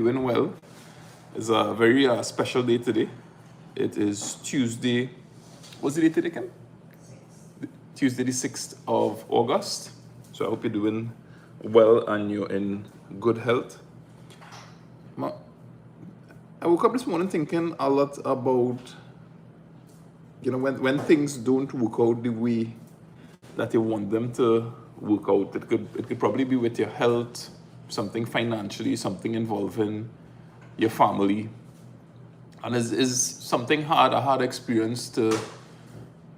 Doing well. It's a very special day today. It is Tuesday. What's the day today, Ken? Tuesday, the 6th of August. So I hope you're doing well and you're in good health. I woke up this morning thinking a lot about, when things don't work out the way that you want them to work out. It could probably be with your health, something financially, something involving your family, and is something hard, a hard experience to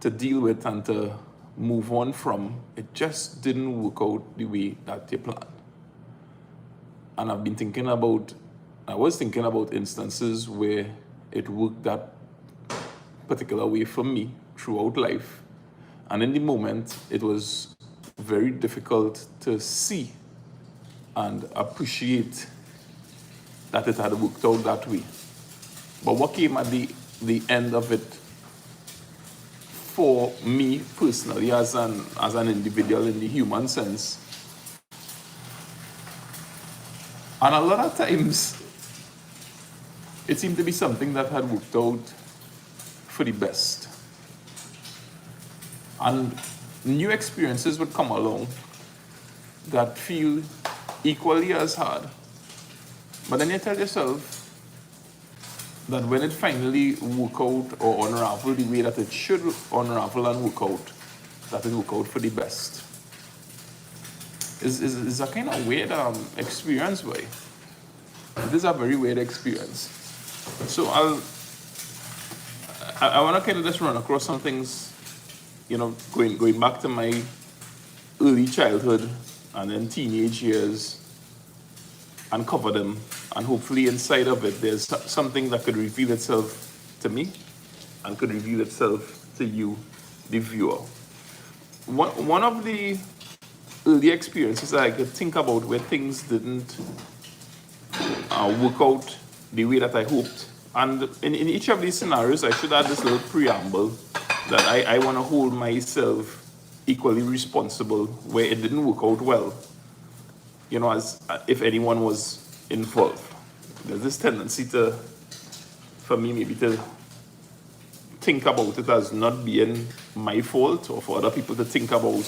deal with and to move on from. It just didn't work out the way that you planned. And I was thinking about instances where it worked that particular way for me throughout life. And in the moment, it was very difficult to see and appreciate that it had worked out that way. But what came at the end of it for me personally as an individual in the human sense, and a lot of times it seemed to be something that had worked out for the best. And new experiences would come along that feel equally as hard. But then you tell yourself that when it finally work out or unravel the way that it should unravel and work out, that it work out for the best. Is a kind of weird experience, boy. It is a very weird experience. So I want to kind of just run across some things, going back to my early childhood and then teenage years, and cover them. And hopefully inside of it, there's something that could reveal itself to me and could reveal itself to you, the viewer. One of the early experiences that I could think about where things didn't work out the way that I hoped. And in each of these scenarios, I should add this little preamble that I want to hold myself equally responsible where it didn't work out well, as if anyone was involved. There's this tendency for me maybe to think about it as not being my fault, or for other people to think about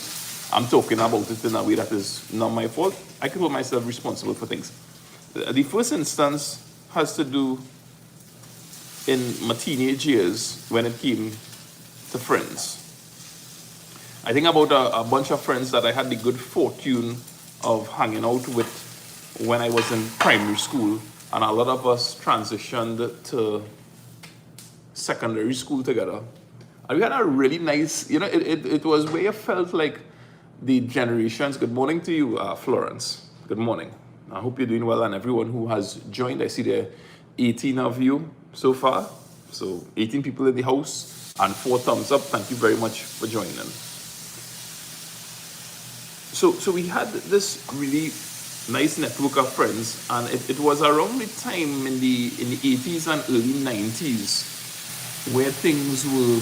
I'm talking about it in a way that is not my fault. I can hold myself responsible for things. The first instance has to do in my teenage years when it came to friends. I think about a bunch of friends that I had the good fortune of hanging out with when I was in primary school, and a lot of us transitioned to secondary school together. And we had a really nice, it was where you felt like the generations. Good morning to you, Florence. Good morning. I hope you're doing well, and everyone who has joined. I see there are 18 of you so far. So 18 people in the house and 4 thumbs up. Thank you very much for joining. So we had this really nice network of friends, and it was around the time in the 80s and early 90s where things were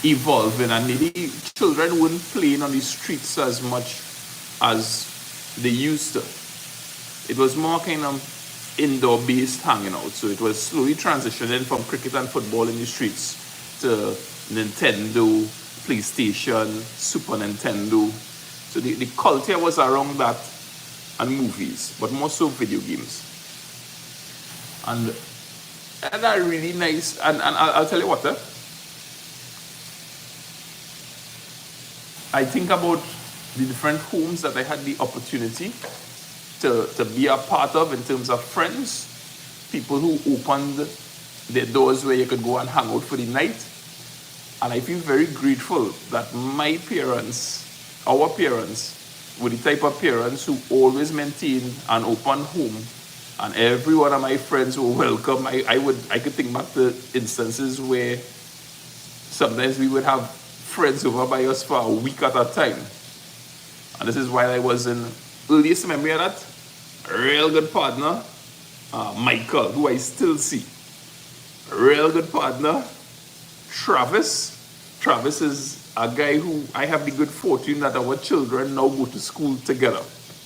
evolving, and maybe children weren't playing on the streets as much as they used to. It was more kind of indoor-based hanging out. So it was slowly transitioning from cricket and football in the streets to Nintendo, PlayStation, Super Nintendo. So the culture was around that, and movies, but more so video games. And that really nice, and I'll tell you what, I think about the different homes that I had the opportunity to be a part of in terms of friends, people who opened their doors where you could go and hang out for the night. And I feel very grateful that my parents, our parents, were the type of parents who always maintained an open home, and every one of my friends were welcome. I could think back to instances where sometimes we would have friends over by us for a week at a time. And this is why I was in earliest memory of that. A real good partner, Michael, who I still see. A real good partner, Travis. Travis is a guy who I have the good fortune that our children now go to school together.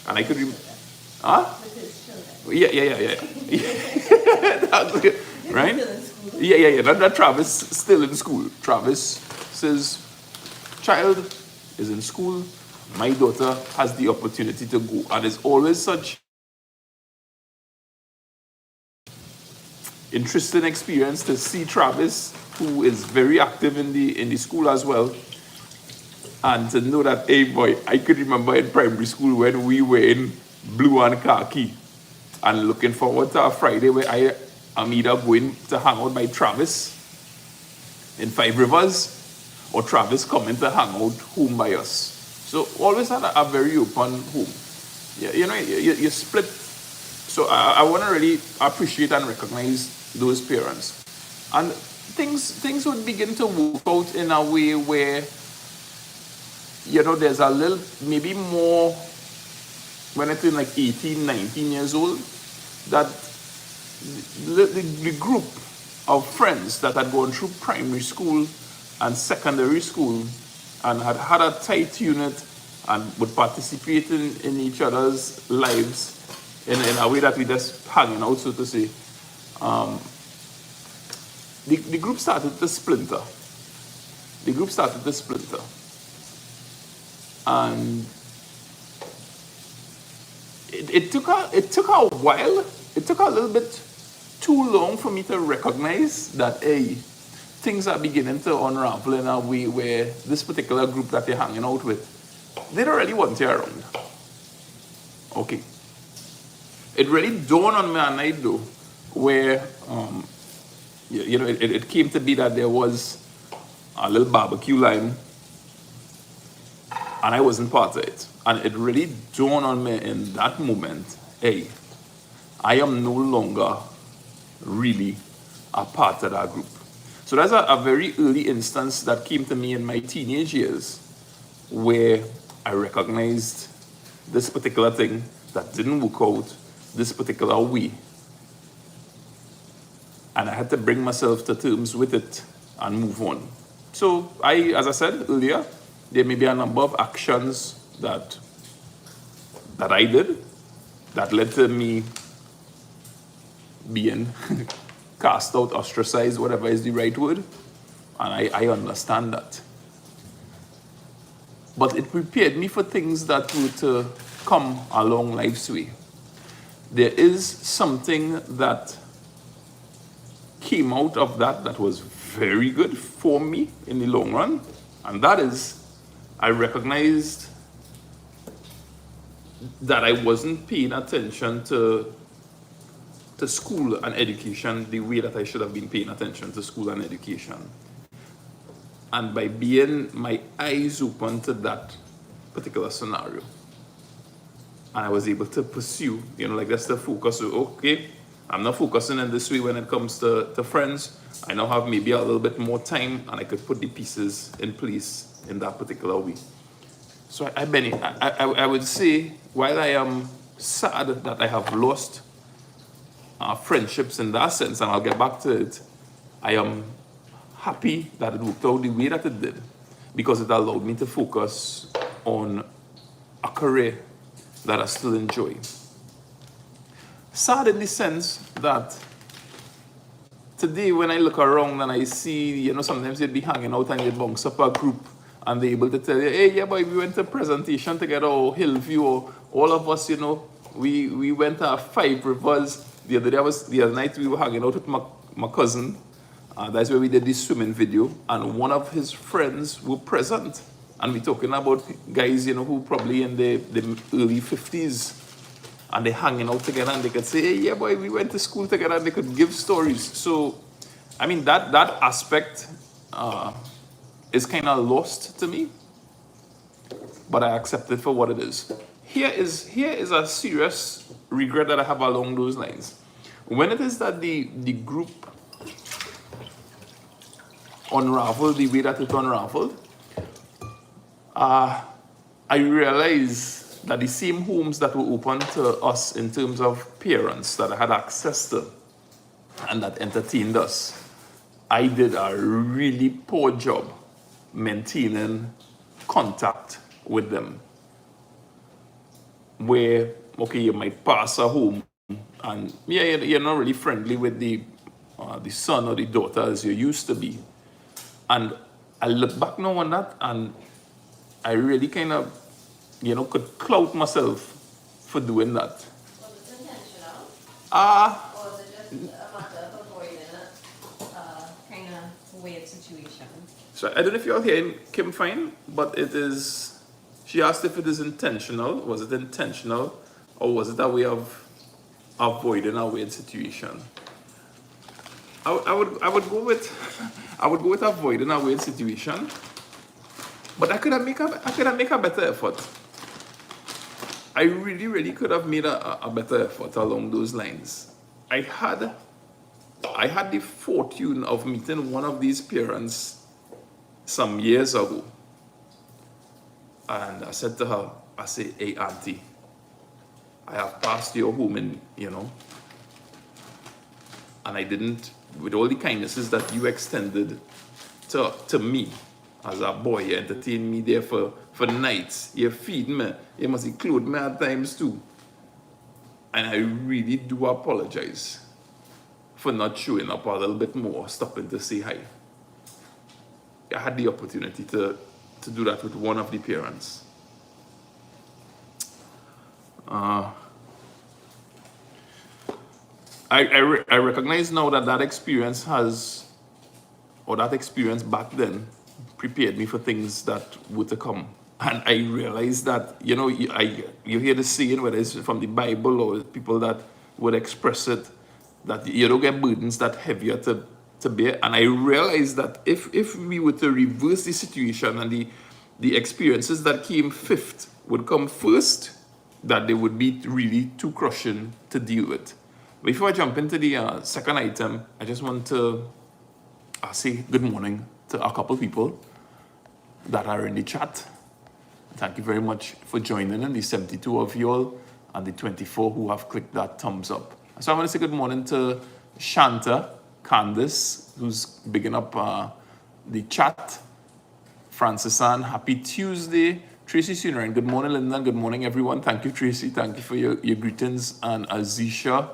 And I could remember. Huh? Yeah. That's good, right? Yeah. That Travis still in school. Travis's child is in school. My daughter has the opportunity to go, and it's always such interesting experience to see Travis, who is very active in the school as well, and to know that, hey boy, I could remember in primary school when we were in blue and khaki, and looking forward to a Friday where I am either going to hang out by Travis in Five Rivers, or Travis coming to hang out home by us. So always had a very open home. Yeah, you split. So I want to really appreciate and recognize those parents. And things would begin to work out in a way where, there's a little, maybe more, when it's in like 18, 19 years old, that the group of friends that had gone through primary school and secondary school and had a tight unit and would participate in each other's lives in a way that we just hanging out, so to say. The group started to splinter. And it took a while. It took a little bit too long for me to recognize that, hey, things are beginning to unravel in a way where this particular group that you're hanging out with, they don't really want you around. Okay. It really dawned on me at night though, where it came to be that there was a little barbecue line, and I wasn't part of it. And it really dawned on me in that moment, hey, I am no longer really a part of that group. So that's a very early instance that came to me in my teenage years, where I recognized this particular thing that didn't work out this particular way. And I had to bring myself to terms with it and move on. So as I said earlier, there may be a number of actions that I did that led to me being cast out, ostracized, whatever is the right word. And I understand that. But it prepared me for things that were to come along life's way. There is something that came out of that was very good for me in the long run. And that is, I recognized that I wasn't paying attention to school and education the way that I should have been paying attention to school and education. And by being my eyes open to that particular scenario, and I was able to pursue, like that's the focus. Okay, I'm not focusing in this way when it comes to friends. I now have maybe a little bit more time, and I could put the pieces in place in that particular way. So I would say, while I am sad that I have lost friendships in that sense, and I'll get back to it, I am happy that it worked out the way that it did, because it allowed me to focus on a career that I still enjoy. Sad in the sense that today when I look around and I see, sometimes you'd be hanging out and you'd bounce up a group and they're able to tell you, hey, yeah, boy, we went to a presentation together, or Hillview, or all of us, we went to Five Rivers. The other night we were hanging out with my cousin. That's where we did this swimming video, and one of his friends were present. And we're talking about guys, who probably in the early 50s, and they're hanging out together, and they could say, hey, yeah, boy, we went to school together, and they could give stories. So, I mean, that aspect is kind of lost to me, but I accept it for what it is. Here is a serious regret that I have along those lines. When it is that the group unraveled the way that it unraveled, I realized that the same homes that were open to us in terms of parents that I had access to and that entertained us, I did a really poor job maintaining contact with them. Where, okay, you might pass a home and yeah, you're not really friendly with the son or the daughter as you used to be. And I look back now on that, and I really kind of, could clout myself for doing that. Was it intentional? Ah, Or was it just a matter of avoiding a kind of weird situation? so I don't know if you're hearing Kim fine, but it is. She asked if it is intentional. Was it intentional, or was it a way of avoiding a weird situation? I would go with I would go with avoiding a weird situation, but I could have make a better effort. I really could have made a better effort along those lines. I had the fortune of meeting one of these parents some years ago, and I said to her, I say, "Hey auntie, I have passed your home, and and I didn't, with all the kindnesses that you extended to me as a boy. You entertained me there for nights. You feed me. You must include me at times too. And I really do apologize for not showing up a little bit more, stopping to say hi. I had the opportunity to do that with one of the parents. I recognize now that experience that experience back then prepared me for things that were to come. And I realized that, you hear the saying, whether it's from the Bible or people that would express it, that you don't get burdens that heavier to bear. And I realized that if we were to reverse the situation and the experiences that came fifth would come first, that they would be really too crushing to deal with. Before I jump into the second item, I just want to say good morning to a couple people that are in the chat. Thank you very much for joining in, the 72 of you all and the 24 who have clicked that thumbs up. So I want to say good morning to Shanta, Candice, who's bigging up the chat. Francis Ann, happy Tuesday. Tracy Sunerain, good morning, Linda. Good morning, everyone. Thank you, Tracy. Thank you for your greetings. And Azisha.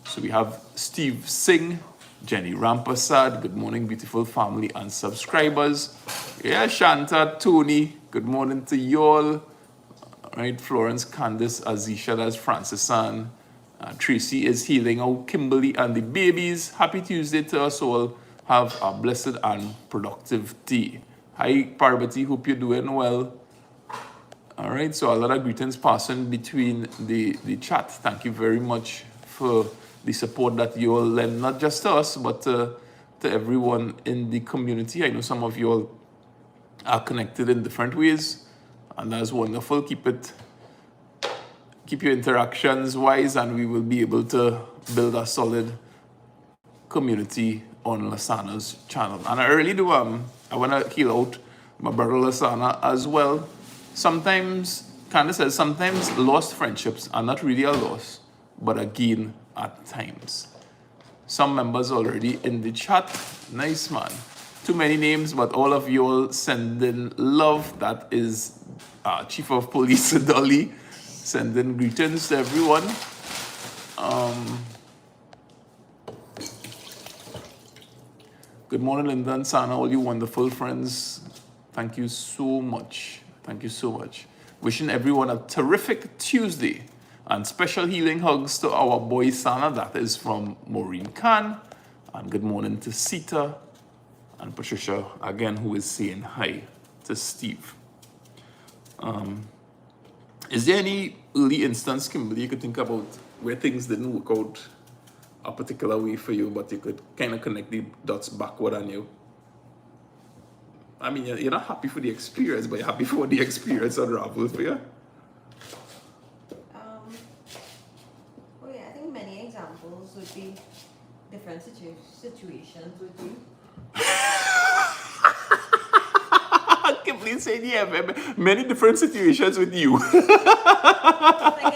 So we have Steve Singh, Jenny Rampasad, good morning, beautiful family and subscribers. Yeah, Shanta, Tony, good morning to you all. All right, Florence, Candice, Azisha, that's Francis Ann. Tracy is healing out Kimberly and the babies. Happy Tuesday to us all. Have a blessed and productive day. Hi, Parvati, hope you're doing well. All right, so a lot of greetings passing between the chat. Thank you very much for the support that you all lend, not just to us, but to everyone in the community. I know some of you all are connected in different ways, and that's wonderful. Keep your interactions wise, and we will be able to build a solid community on Lasana's channel. And I really do, I want to heal out my brother Lasana as well. Sometimes, Candace says, sometimes lost friendships are not really a loss, but a gain at times. Some members already in the chat. Nice, man. Too many names, but all of you all sending love. That is Chief of Police Dolly sending greetings to everyone. Good morning, Linda and Sana, all you wonderful friends. Thank you so much. Thank you so much. Wishing everyone a terrific Tuesday. And special healing hugs to our boy Sana, that is from Maureen Khan. And good morning to Sita and Patricia, again, who is saying hi to Steve. Is there any early instance, Kimberly, you could think about where things didn't work out a particular way for you, but you could kind of connect the dots backward on you? I mean, you're not happy for the experience, but you're happy for the experience unraveled for you. I think many examples would be different situations with you. Kimberly said, yeah, many different situations with you. Like it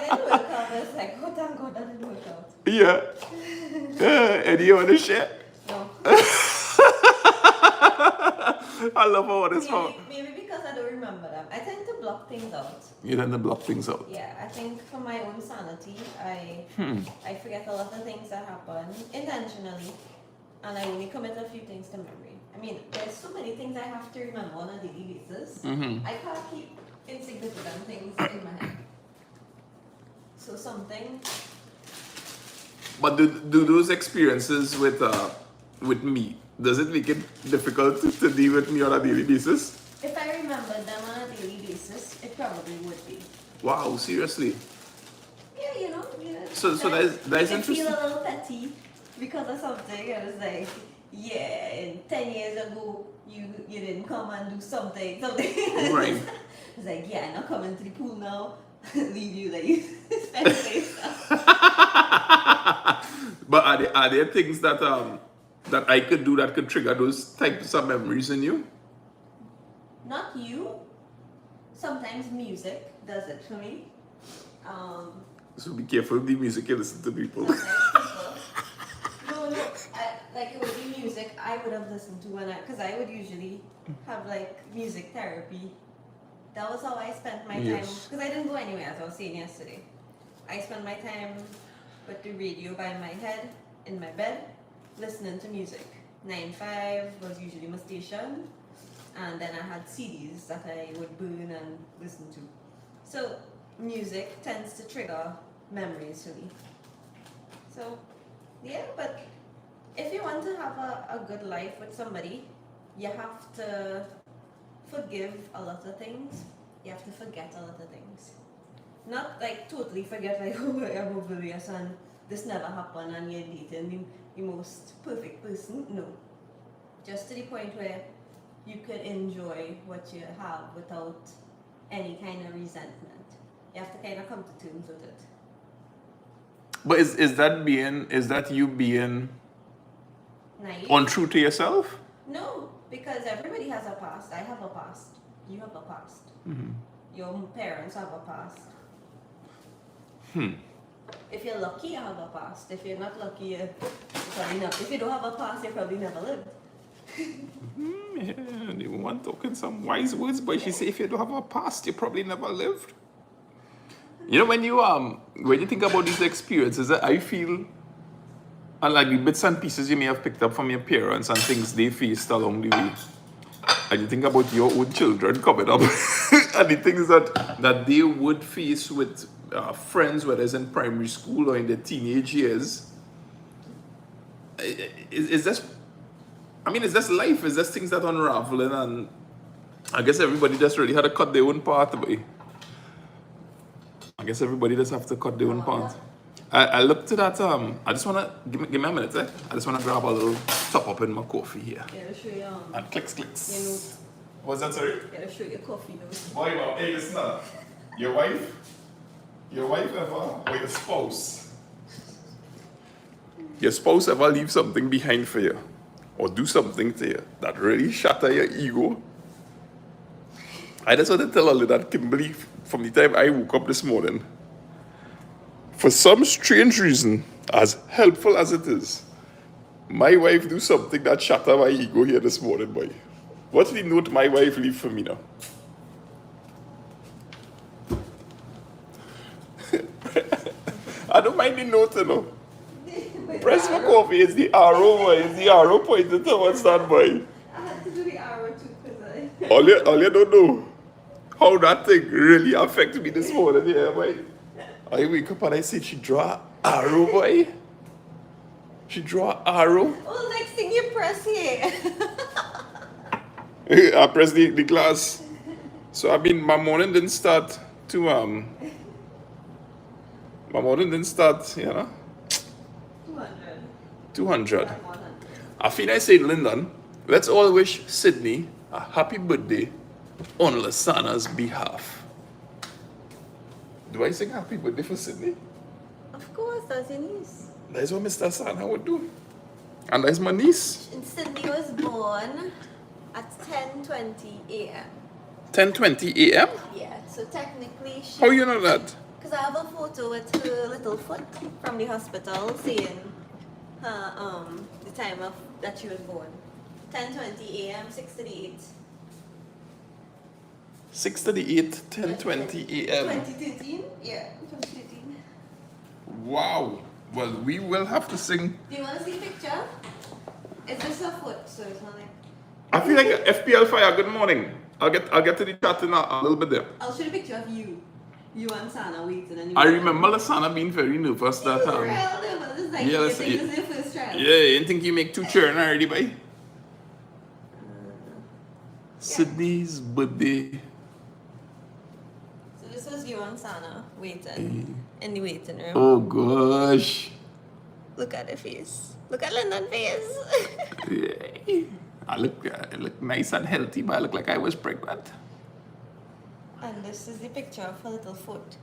didn't work out, but it's like, oh, thank God that didn't work out. Yeah. Any you want to share? No. I love how this Maybe because at don't remember them. I tend to block things out. You tend to block things out. Yeah, I think for my own sanity, I forget a lot of things that happen intentionally, and I only commit a few things to memory. I mean, there's so many things I have to remember on a daily basis. Mm-hmm. I can't keep insignificant things in my head. So something. But do those experiences with me, does it make it difficult to deal with me on a daily basis? If I remember them on a daily basis, it probably would be. Wow, seriously? Yeah, you know. So that is I interesting. feel a little petty because of something. I was like, yeah, 10 years ago, you didn't come and do something. Right. It's like, yeah, I'm not coming to the pool now. Leave you like you spend space. But are there things that that I could do that could trigger those types of memories in you? Not you. Sometimes music does it for me. So be careful with the music you listen to, people. No, like it would be music I would have listened to because I would usually have like music therapy. That was how I spent my time, Yes. because I didn't go anywhere, as I was saying yesterday. I spent my time with the radio by my head, in my bed, listening to music. 9-5 was usually my station, and then I had CDs that I would burn and listen to. So music tends to trigger memories for me. So yeah, but if you want to have a good life with somebody, you have to forgive a lot of things. You have to forget a lot of things. Not like totally forget like, oh, I'm oblivious and this never happened and you're dating the most perfect person. No. Just to the point where you could enjoy what you have without any kind of resentment. You have to kind of come to terms with it. But is that you being Naive? untrue to yourself? No, because everybody has a past. I have a past. You have a past. Mm-hmm. Your parents have a past. Hmm. If you're lucky, you have a past. If you're not lucky, you probably not. If you don't have a past, you probably never lived. Yeah, the woman talking some wise words, but she say if you don't have a past, you probably never lived. You know, when you think about these experiences, I feel, and like the bits and pieces you may have picked up from your parents and things they faced along the way, and you think about your own children coming up and the things that they would face with friends, whether it's in primary school or in their teenage years. Is this life? Is this things that unraveling? And I guess everybody just really had to cut their own path away. I guess everybody just have to cut their own path. I looked at that. I just wanna give me a minute. I just wanna grab a little top up in my coffee here. Yeah, show you. And clicks. You know, What's that, sorry? gotta show your coffee note. Boy, hey, listen up. Your wife ever, or your spouse ever leave something behind for you, or do something to you that really shatter your ego? I just want to tell all that Kimberly, from the time I woke up this morning, for some strange reason, as helpful as it is, my wife do something that shatter my ego here this morning, boy. What's the note my wife leave for me now? I don't mind the note, you know. Press for coffee, it's the arrow, boy. It's the arrow pointing towards that, boy. I had to do the arrow too, because All you don't know how that thing really affected me this morning, yeah, boy. I wake up and I see she draw arrow, boy. She draw arrow. well, next thing you press here. I press the glass. So I mean, my morning didn't start, you know. 200. I feel I said, Lyndon, let's all wish Sydney a happy birthday on Lasana's behalf. Do I sing happy birthday for Sydney? Of course, that's your niece. That's what Mr. Sana would do. And that's my niece. And Sydney was born at 10:20 a.m. 10:20 a.m.? Yeah, so technically she... How you know that? Because I have a photo with her little foot from the hospital saying her, the time of that she was born. 10:20 a.m., 6:38. 6:38, 10:20 a.m. 2013? Yeah, 2013. Wow. Well, we will have to sing. Do you want to see a picture? It's just a foot, so it's not like. I feel like FPL Fire. Good morning. I'll get to the chat in a little bit there. I'll show you a picture of you. You and Sana waiting and you. I remember Lasana being very nervous that It was real nervous. It's like yeah, you let's think see. this is your first try. Yeah, you didn't think you make 2 churn already, boy? Sydney's birthday. So this was you and Sana waiting in the waiting room. Oh gosh. Look at the face. Look at London's face. Yeah. I look nice and healthy, but I look like I was pregnant. And this is the picture of her little foot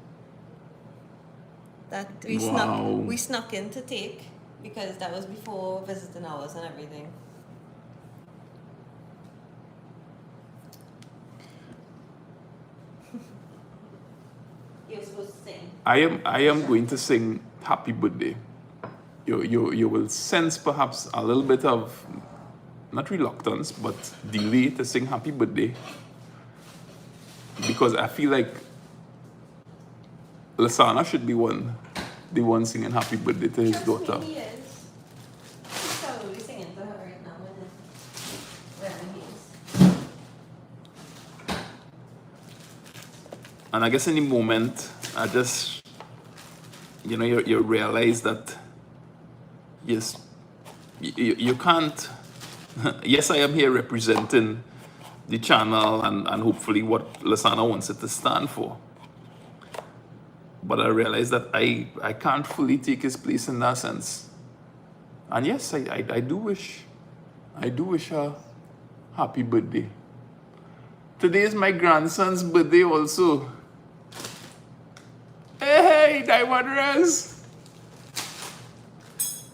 that Wow. we snuck in to take because that was before visiting hours and everything. You're supposed to sing. I am going to sing happy birthday. You will sense perhaps a little bit of not reluctance but delay to sing happy birthday because I feel like Lasana should be the one singing happy birthday to his daughter. Me, he is. He's probably singing to her right now wherever he is. And I guess in the moment, I just, you realize that, yes, you can't, yes, I am here representing the channel and hopefully what Lasana wants it to stand for. But I realize that I can't fully take his place in that sense. And yes, I do wish her happy birthday. Today is my grandson's birthday also. Hey, Diamond Rez!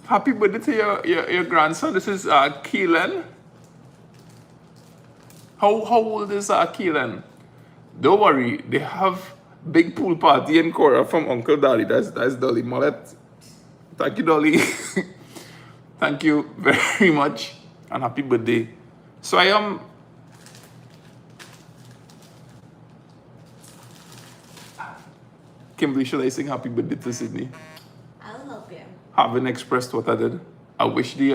Happy birthday to your grandson. This is Keelan. How old is Keelan? Don't worry, they have big pool party in Cora from Uncle Dolly. That's Dolly Mullet. Thank you, Dolly. Thank you very much and happy birthday. So I am. Kimberly, should I sing happy birthday to Sydney? I'll help you. Having expressed what I did, I wish the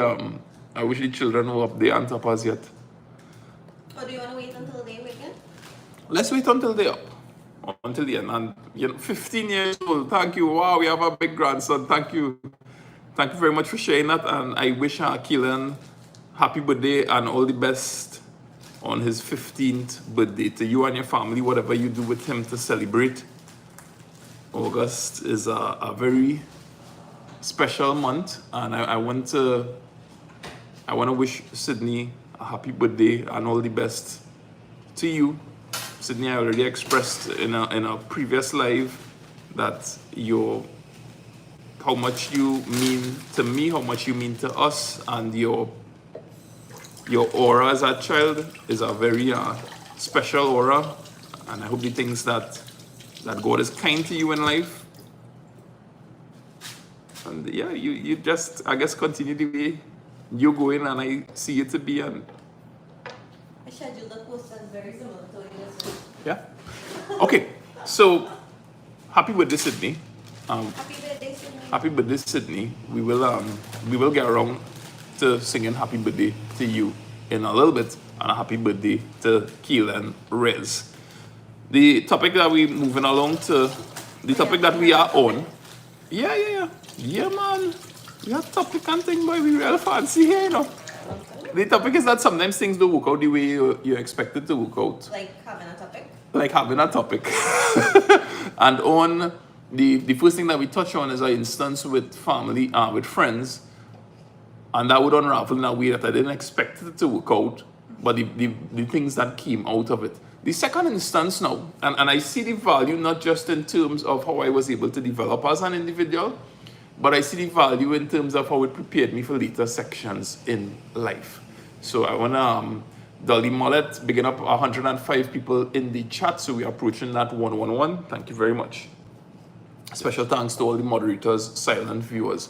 children were up there on top as yet. Or do you want to wait until they wake up? Let's wait until they're up. Until the end. And 15 years old. Thank you. Wow, we have a big grandson. Thank you. Thank you very much for sharing that. And I wish Keelan happy birthday and all the best on his 15th birthday to you and your family, whatever you do with him to celebrate. August is a very special month, and I want to wish Sydney a happy birthday and all the best to you. Sydney, I already expressed in a previous live that how much you mean to me, how much you mean to us, and your aura as a child is a very special aura, and I hope the things that God is kind to you in life. And yeah, you just, I guess, continue the way you're going, and I see you to be. And I scheduled the post as very similar to yours. yeah. Okay, so happy birthday, Sydney. Happy birthday, Sydney. Happy birthday, Sydney. We will get around to singing happy birthday to you in a little bit, and a happy birthday to Keelan Rez. The topic that we're moving along to, the topic that we are on. Yeah, man. We have topic and thing, boy. We real fancy here, you know. The topic is that sometimes things don't work out the way you expect it to work out. Like having a topic? Like having a topic. And on the first thing that we touch on is an instance with family, with friends. And that would unravel in a way that I didn't expect it to work out. But the things that came out of it. The second instance now, and I see the value not just in terms of how I was able to develop as an individual, but I see the value in terms of how it prepared me for later sections in life. So I want to, Dolly Mullet, bigging up 105 people in the chat, so we're approaching that 111. Thank you very much. Special thanks to all the moderators, silent viewers.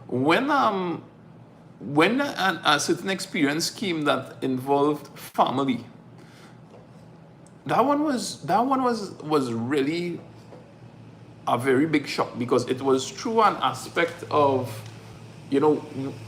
When a certain experience came that involved family, that one was really a very big shock, because it was through an aspect of,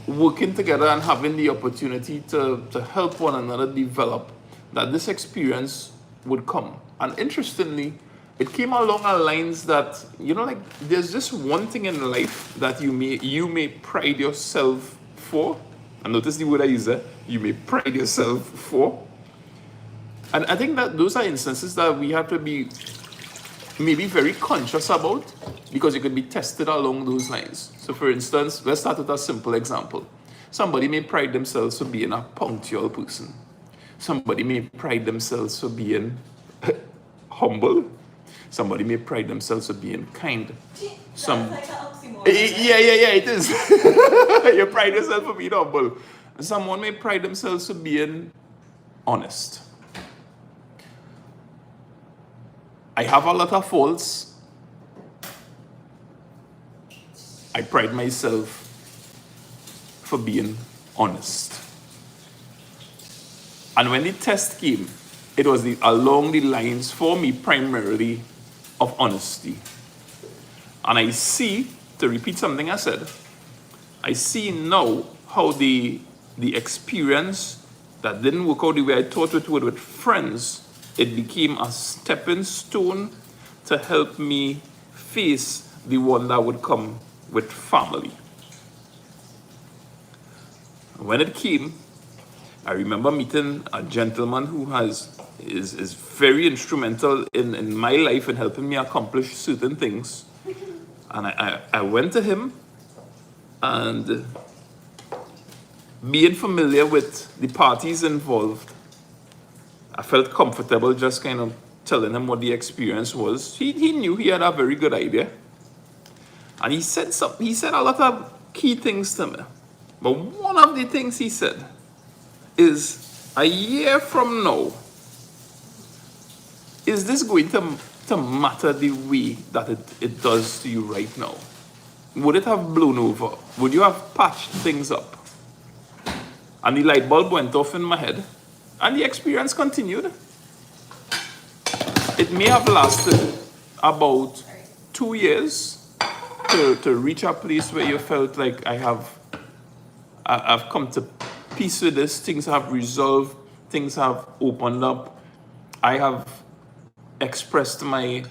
working together and having the opportunity to help one another develop, that this experience would come. And interestingly, it came along our lines that, like, there's this one thing in life that you may pride yourself for. And notice the word I use there, you may pride yourself for. And I think that those are instances that we have to be maybe very conscious about, because it could be tested along those lines. So for instance, let's start with a simple example. Somebody may pride themselves for being a punctual person. Somebody may pride themselves for being humble. Somebody may pride themselves for being kind. Some, That's like an oxymoron. yeah, it is. You pride yourself for being humble. Someone may pride themselves for being honest. I have a lot of faults. I pride myself for being honest. And when the test came, it was along the lines for me primarily of honesty. And I see, to repeat something I said, I see now how the experience that didn't work out the way I thought it would with friends, it became a stepping stone to help me face the one that would come with family. When it came, I remember meeting a gentleman who is very instrumental in my life in helping me accomplish certain things. And I went to him, and being familiar with the parties involved, I felt comfortable just kind of telling him what the experience was. He knew he had a very good idea. And he said a lot of key things to me. But one of the things he said is, a year from now, is this going to matter the way that it does to you right now? Would it have blown over? Would you have patched things up? And the light bulb went off in my head, and the experience continued. It may have lasted about 2 years to reach a place where you felt like I've come to peace with this, things have resolved, things have opened up. I have expressed my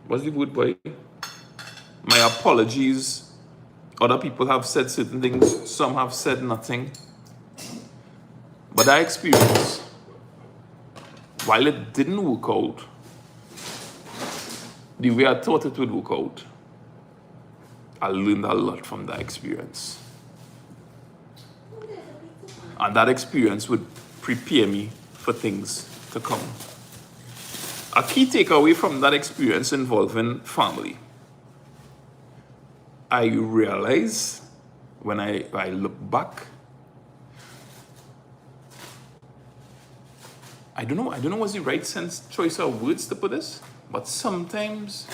what's the word, boy? My apologies. Other people have said certain things, some have said nothing. But that experience, while it didn't work out the way I thought it would work out, I learned a lot from that experience. And that experience would prepare me for things to come. A key takeaway from that experience involving family, I realized when I look back, I don't know what's the right choice of words to put this, but sometimes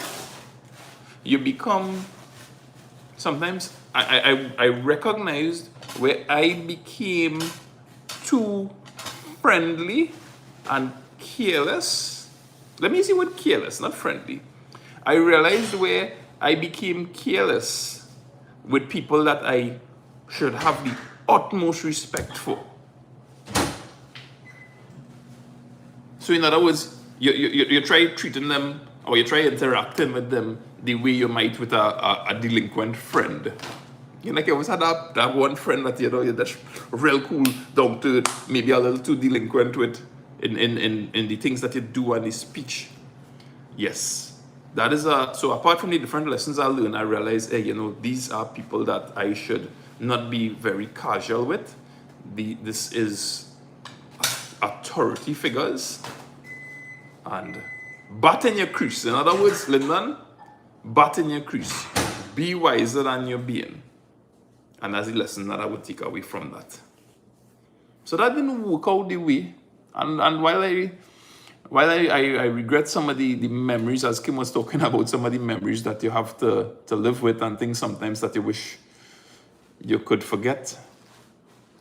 I recognized where I became too friendly and careless. Let me use the word careless, not friendly. I realized where I became careless with people that I should have the utmost respect for. So in other words, you try treating them, or you try interacting with them the way you might with a delinquent friend. You know, like you always had that one friend that you're just real cool, down to maybe a little too delinquent with in the things that you do and the speech. Yes, that is so apart from the different lessons I learned, I realized, hey, these are people that I should not be very casual with. This is authority figures, and bat in your crease. In other words, Lyndon, bat in your crease. Be wiser than you're being. And that's the lesson that I would take away from that. So that didn't work out the way. And while I regret some of the memories, as Kim was talking about, some of the memories that you have to live with and things sometimes that you wish you could forget,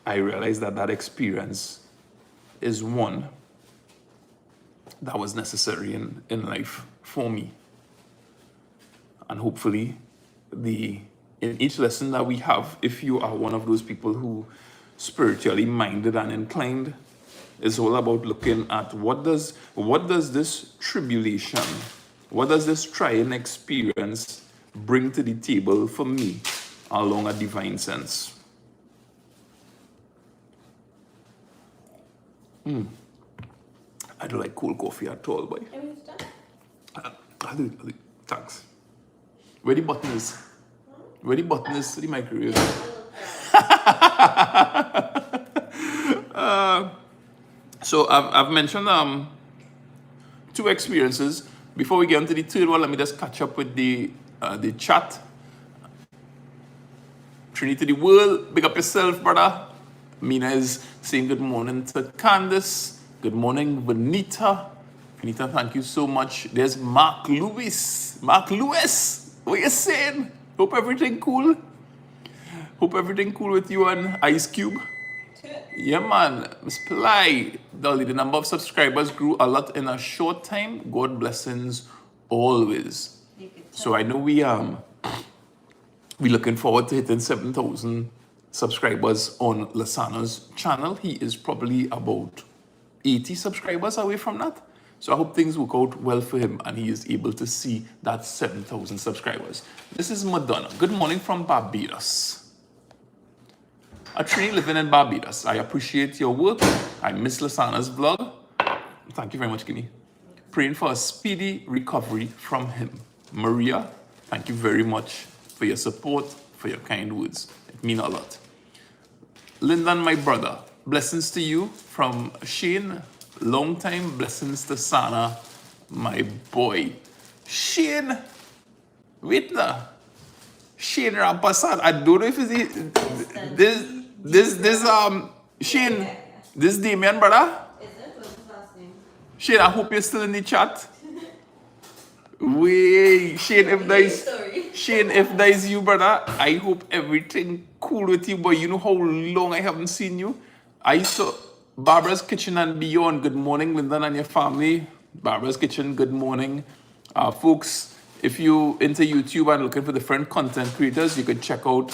I realized that experience is one that was necessary in life for me. And hopefully, in each lesson that we have, if you are one of those people who spiritually minded and inclined, is all about looking at what does this tribulation, what does this trying experience bring to the table for me along a divine sense. I don't like cold coffee at all, boy. I'll do it. Thanks. Where the button is? Where the button is to the microwave? So I've mentioned two experiences. Before we get into the third one, let me just catch up with the chat. Trinity the world, big up yourself, brother. Mina is saying good morning to Candace. Good morning, Vanita. Vanita, thank you so much. There's Mark Lewis. Mark Lewis, what you saying? Hope everything cool. Hope everything cool with you and Ice Cube. Yeah, man. Miss Ply, Dolly, the number of subscribers grew a lot in a short time. God blessings always. So I know we looking forward to hitting 7,000 subscribers on Lasana's channel. He is probably about 80 subscribers away from that. So I hope things work out well for him and he is able to see that 7,000 subscribers. This is Madonna. Good morning from Barbados. A Trini living in Barbados. I appreciate your work. I miss Lasana's vlog. Thank you very much, Guinea. Praying for a speedy recovery from him. Maria, thank you very much for your support, for your kind words. It means a lot. Lyndon, my brother, blessings to you from Shane. Long time blessings to Sana, my boy. Shane, wait now. Shane Rampasad. I don't know if it's this Shane, this Damien, brother. Is it? What's his last name? Shane, I hope you're still in the chat. Wait, Shane, if that is you, brother, I hope everything cool with you, but you know how long I haven't seen you. I saw Barbara's Kitchen and Beyond. Good morning, Lyndon and your family. Barbara's Kitchen, good morning. Folks, if you into YouTube and looking for different content creators, you can check out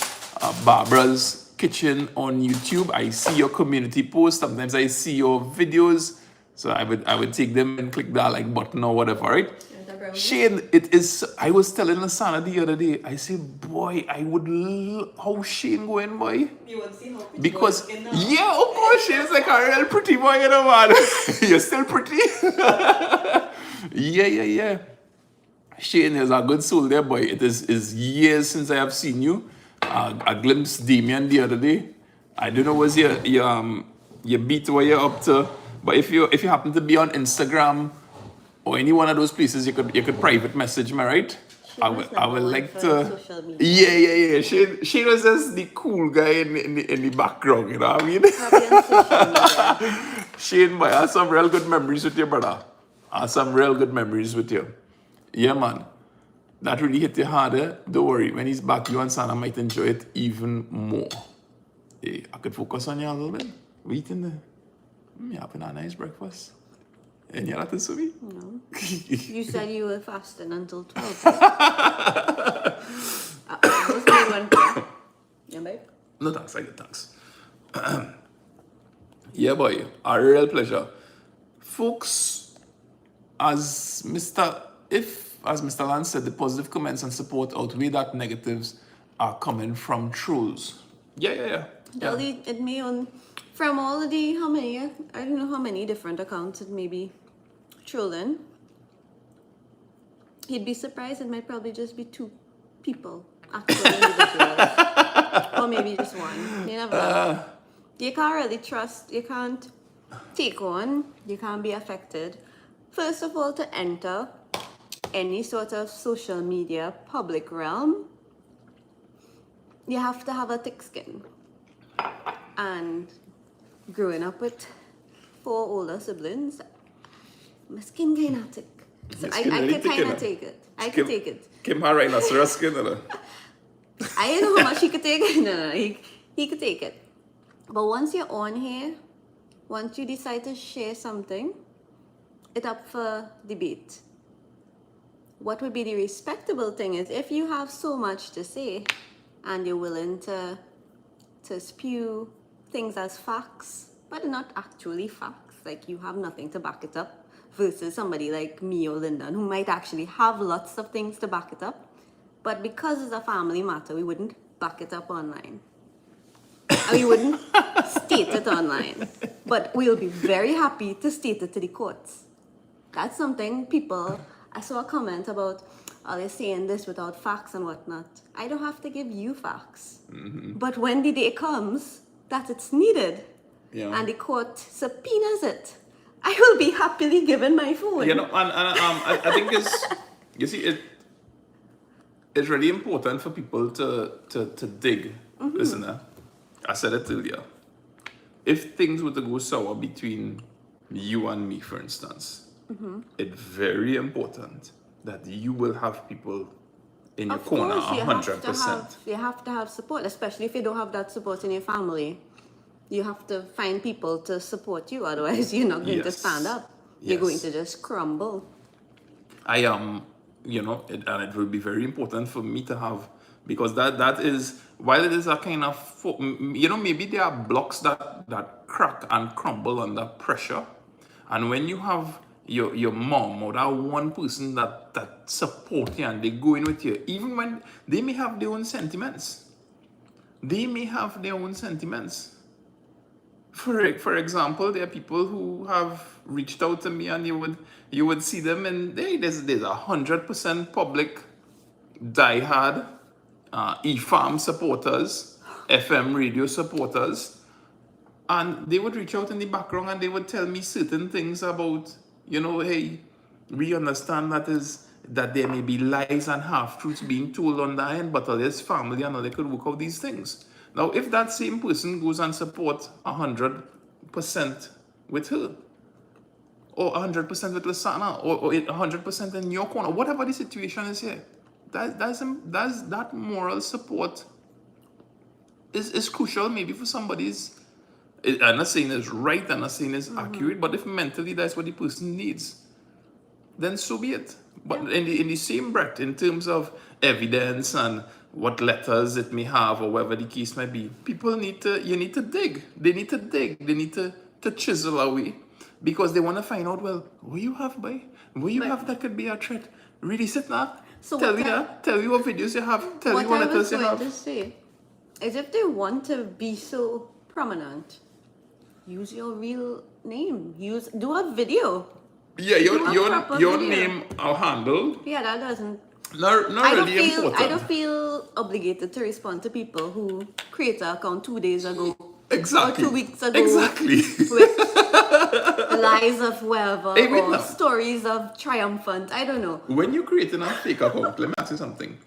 Barbara's Kitchen on YouTube. I see your community posts. Sometimes I see your videos. So I would take them and click that like button or whatever, right? Shane, it is. I was telling Lasana the other day. I said, boy, I would how Shane going, boy. You want to see how pretty because yeah, of course, Shane's like a real pretty boy, you know, man. You're still pretty. yeah. Shane is a good soul there, boy. It is years since I have seen you. I glimpsed Damien the other day. I don't know what's your beat what you're up to, but if you happen to be on Instagram or any one of those places, you could private message me, right? I would like to. Yeah. Shane was just the cool guy in the background, you know what I mean? Shane, boy, I have some real good memories with you, brother. I have some real good memories with you. Yeah, man. That really hit you harder. Don't worry. When he's back, you and Sana might enjoy it even more. Hey, I could focus on you a little bit. We eating there. You having a nice breakfast. And you're not to me? No. You said you were fasting until 12. Yeah, babe? No, thanks. I get thanks. Yeah, boy. A real pleasure. Folks, as Mr. Lance said, the positive comments and support outweigh that negatives are coming from trolls. Yeah. Dolly, it may on from all of the how many? I don't know how many different accounts it may be trolling. He'd be surprised. It might probably just be 2 people, actual individuals, or maybe just one. You never know. You can't really trust. You can't take on. You can't be affected. First of all, to enter any sort of social media public realm, you have to have a thick skin. And growing up with 4 older siblings, my skin kind of thick. So I could kind of take it. I could take it. Kim had rhinoceros skin, or? I don't know how much he could take it. No, he could take it. But once you're on here, once you decide to share something, it's up for debate. What would be the respectable thing is if you have so much to say and you're willing to spew things as facts, but not actually facts, like you have nothing to back it up, versus somebody like me or Lyndon who might actually have lots of things to back it up, but because it's a family matter, we wouldn't back it up online. And we wouldn't state it online, but we'll be very happy to state it to the courts. That's something people, I saw a comment about, are they saying this without facts and whatnot? I don't have to give you facts. But when the day comes that it's needed and the court subpoenas it, I will be happily given my phone. You know, I think it's, you see, it's really important for people to dig. Listen, I said it earlier. If things were to go sour between you and me, for instance, it's very important that you will have people in your corner 100%. You have to have support, especially if you don't have that support in your family. You have to find people to support you, otherwise you're not going to stand up. You're going to just crumble. I am, you know, and it will be very important for me to have, because that is, while it is a kind of, you know, maybe there are blocks that crack and crumble under pressure. And when you have your mom or that one person that support you and they go in with you, even when they may have their own sentiments. For example, there are people who have reached out to me and you would see them and there's 100% public diehard E-Farm supporters, FM radio supporters, and they would reach out in the background and they would tell me certain things about, you know, hey, we understand that there may be lies and half-truths being told on the end, but there's family and they could work out these things. Now, if that same person goes and supports 100% with her, or 100% with Lasana, or 100% in your corner, whatever the situation is here, that moral support is crucial maybe for somebody's. I'm not saying it's right, I'm not saying it's accurate, but if mentally that's what the person needs, then so be it. But in the same breath, in terms of evidence and what letters it may have or whatever the case may be, you need to dig. They need to dig. They need to chisel away, because they want to find out, well, what you have, that could be a threat. Really sit now. So tell you what videos you have, tell you what letters you have. What I was going to say is, if they want to be so prominent, use your real name. Do a video. Yeah, your name or handle. Yeah, that doesn't. Not really important. I don't feel obligated to respond to people who create an account 2 days ago. Exactly. Or 2 weeks ago. Exactly. With lies of whatever, or now, stories of triumphant. I don't know. When you're creating a fake account, let me ask you something.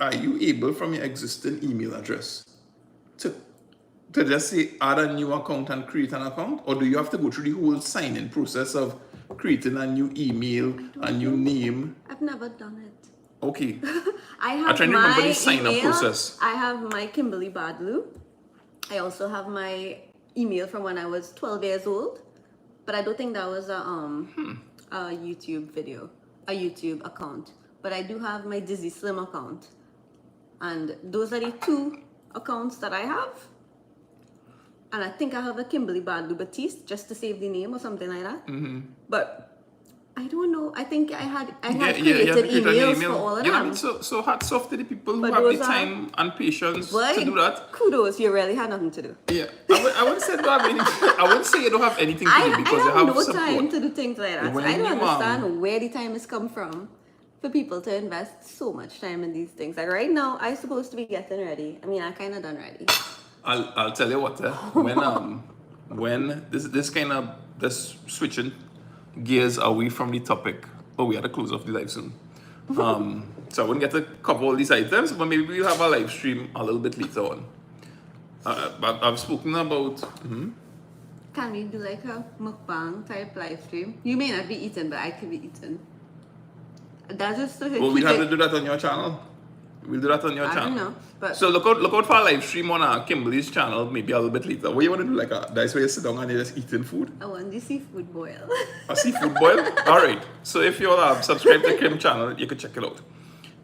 Are you able from your existing email address to just say add a new account and create an account? Or do you have to go through the whole sign-in process of creating a new email, a new name? I've never done it. Okay. I have I'm trying to remember the sign-up process. I have my Kimberly Badloo. I also have my email from when I was 12 years old, but I don't think that was a YouTube video, a YouTube account. But I do have my Dizzy Slim account, and those are the 2 accounts that I have. And I think I have a Kimberly Badloo Batiste just to save the name or something like that. But I don't know. I think I had created emails for all of them. I mean, so hats off to the people who have the time and patience to do that. Kudos, you really had nothing to do. Yeah, I wouldn't say I wouldn't say you don't have anything to do, because I have no support. Time to do things like that. I don't understand where the time has come from for people to invest so much time in these things. Like right now, I'm supposed to be getting ready. I mean, I kind of done ready. I'll tell you what. When this switching gears away from the topic. Oh, we had to close off the live soon. So I wouldn't get to cover all these items, but maybe we'll have a live stream a little bit later on. I've spoken about. Can we do like a mukbang type live stream? You may not be eating, but I could be eating. That's just to Well, we have to do that on your channel. We'll do that on your I channel. don't know, but So look out for a live stream on Kimberly's channel, maybe a little bit later. What you want to do, like that's where you sit down and you're just eating food? I want the seafood boil. A seafood boil? Alright. So if you're subscribed to Kim channel, you can check it out.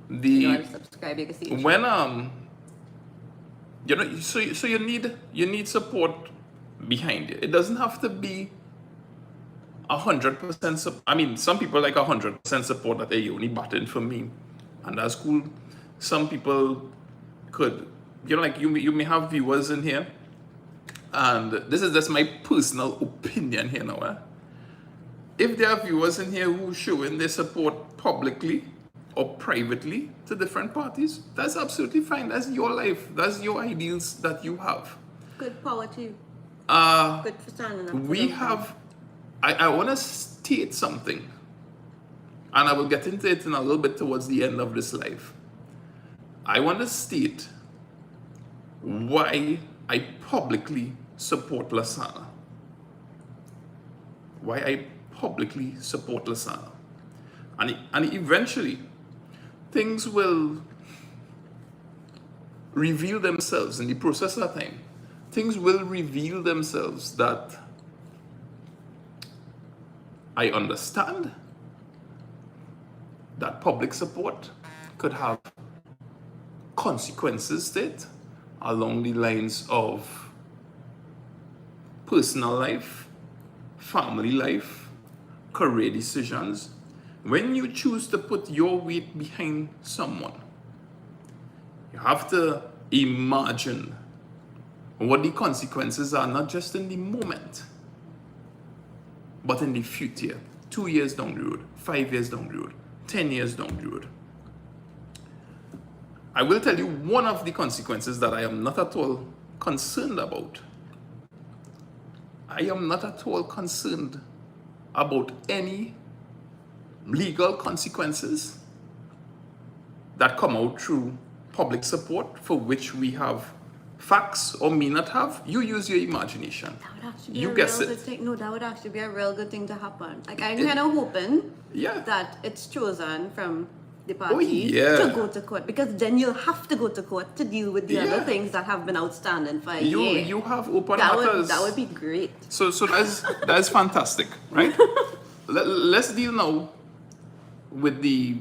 You want to subscribe, you can see it. When you know, so you need support behind you. It doesn't have to be 100%. I mean, some people like 100% support that they only batting for me, and that's cool. Some people could, you know, like you may have viewers in here, and this is just my personal opinion here now. If there are viewers in here who showing their support publicly or privately to different parties, that's absolutely fine. That's your life. That's your ideals that you have. Good power to you. Good for standing up. We have, I want to state something, and I will get into it in a little bit towards the end of this live. I want to state why I publicly support Lasana. Why I publicly support Lasana. And eventually, things will reveal themselves in the process of time. Things will reveal themselves that I understand that public support could have consequences to it along the lines of personal life, family life, career decisions. When you choose to put your weight behind someone, you have to imagine what the consequences are, not just in the moment, but in the future. 2 years down the road, 5 years down the road, 10 years down the road. I will tell you one of the consequences that I am not at all concerned about. I am not at all concerned about any legal consequences that come out through public support for which we have facts or may not have. You use your imagination. That would actually be You a guess real it. good thing. No, that would actually be a real good thing to happen. Like I'm kind of hoping that it's chosen from the party to go to court, because then you'll have to go to court to deal with the other things that have been outstanding for a year. You have open That matters. that would be great. So that's fantastic, right? Let's deal now with the,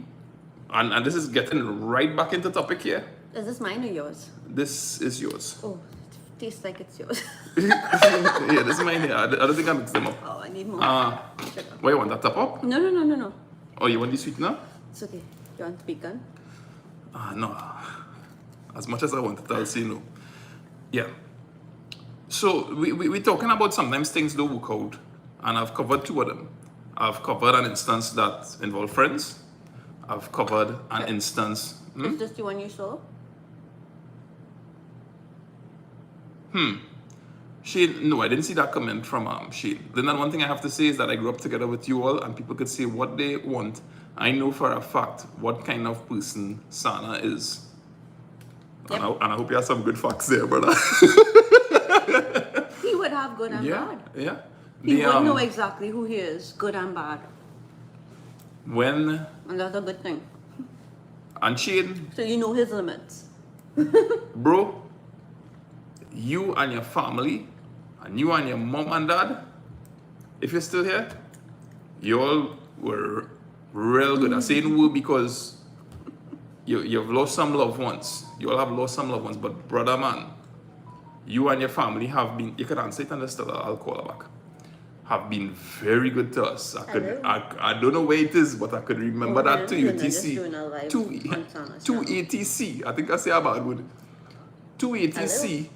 and this is getting right back into topic here. Is this mine or yours? This is yours. Oh, it tastes like it's yours. Yeah, this is mine here. I don't think I mixed them up. Oh, I need more. Sugar. What, you want that top up? No. Oh, you want the sweetener? It's okay. You want pecan? No. As much as I want it, I'll say no. Yeah. So we're talking about sometimes things don't work out, and I've covered two of them. I've covered an instance that involved friends. I've covered an instance. Is this the one you saw? Shane, no, I didn't see that comment from Shane. Then one thing I have to say is that I grew up together with you all, and people could say what they want. I know for a fact what kind of person Sana is. Yep. And I hope you have some good facts there, brother. He would have good and bad. Yeah. He would know exactly who he is, good and bad. And that's a good thing. And Shane, So you know his limits. bro, you and your family, and you and your mom and dad, if you're still here, you all were real good. I'm saying were because you've lost some loved ones. You all have lost some loved ones, but brother man, you and your family have been, you can answer it and still I'll call her back, have been very good to us. I don't know where it is, but I could remember that to UTC. To ATC, I think I say a bad word. To ATC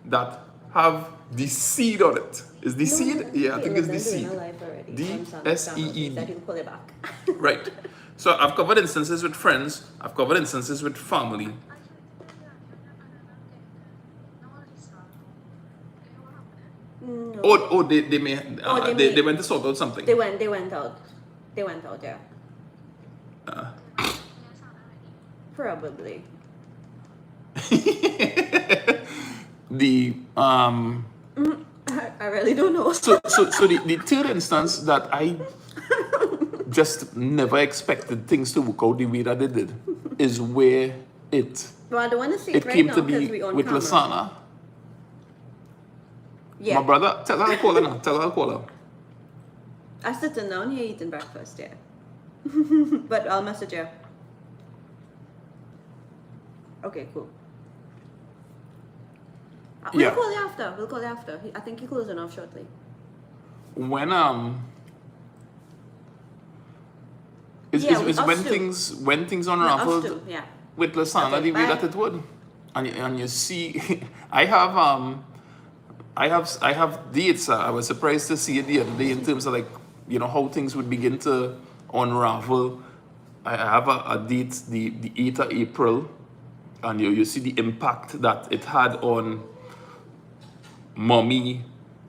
that have the seed on it. Is the seed? Yeah, I think it's the seed. DSEED. That you pull it back. Right. So I've covered instances with friends. I've covered instances with family. No. Oh, they may. They went to sort out something. They went out. Yeah. Probably. The I really don't know. So the third instance that I just never expected things to work out the way that they did is where Well, I don't want to say it it right came now to because be we on with camera. Lasana. Yeah. My brother, tell her I'll call her now. Tell her I'll call her. I'm sitting down here eating breakfast, yeah. But I'll message you. Okay, cool. We'll Yeah. call you after. We'll call you after. I think you're closing off shortly. When Yeah, is us when things Us unraveled too, yeah. with Lasana Okay, the way bye. that it would, and you see, I have dates. I was surprised to see it the other day in terms of like how things would begin to unravel. I have a date the 8th of April, and you see the impact that it had on mommy,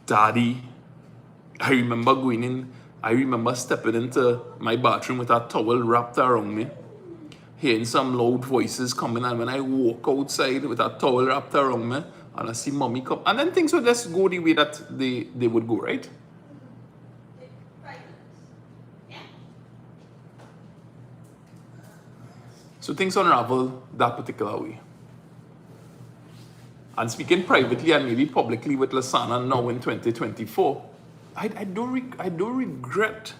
daddy. I remember stepping into my bathroom with a towel wrapped around me, hearing some loud voices coming, and when I walk outside with a towel wrapped around me, and I see mommy come, and then things would just go the way that they would go, right? So things unravel that particular way. And speaking privately and maybe publicly with Lasana now in 2024, I don't regret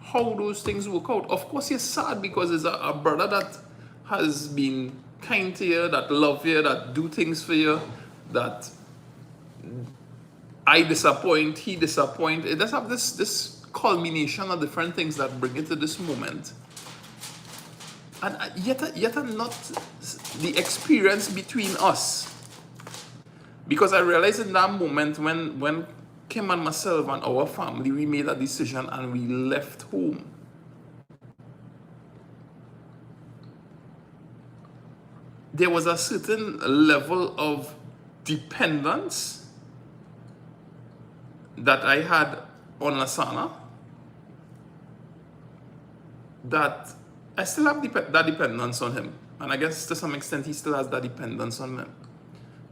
how those things work out. Of course, you're sad because it's a brother that has been kind to you, that love you, that do things for you, that I disappoint, he disappoint. It does have this culmination of different things that bring it to this moment. And yet not the experience between us. Because I realized in that moment when Kim and myself and our family, we made a decision and we left home. There was a certain level of dependence that I had on Lasana that I still have that dependence on him. And I guess to some extent he still has that dependence on me.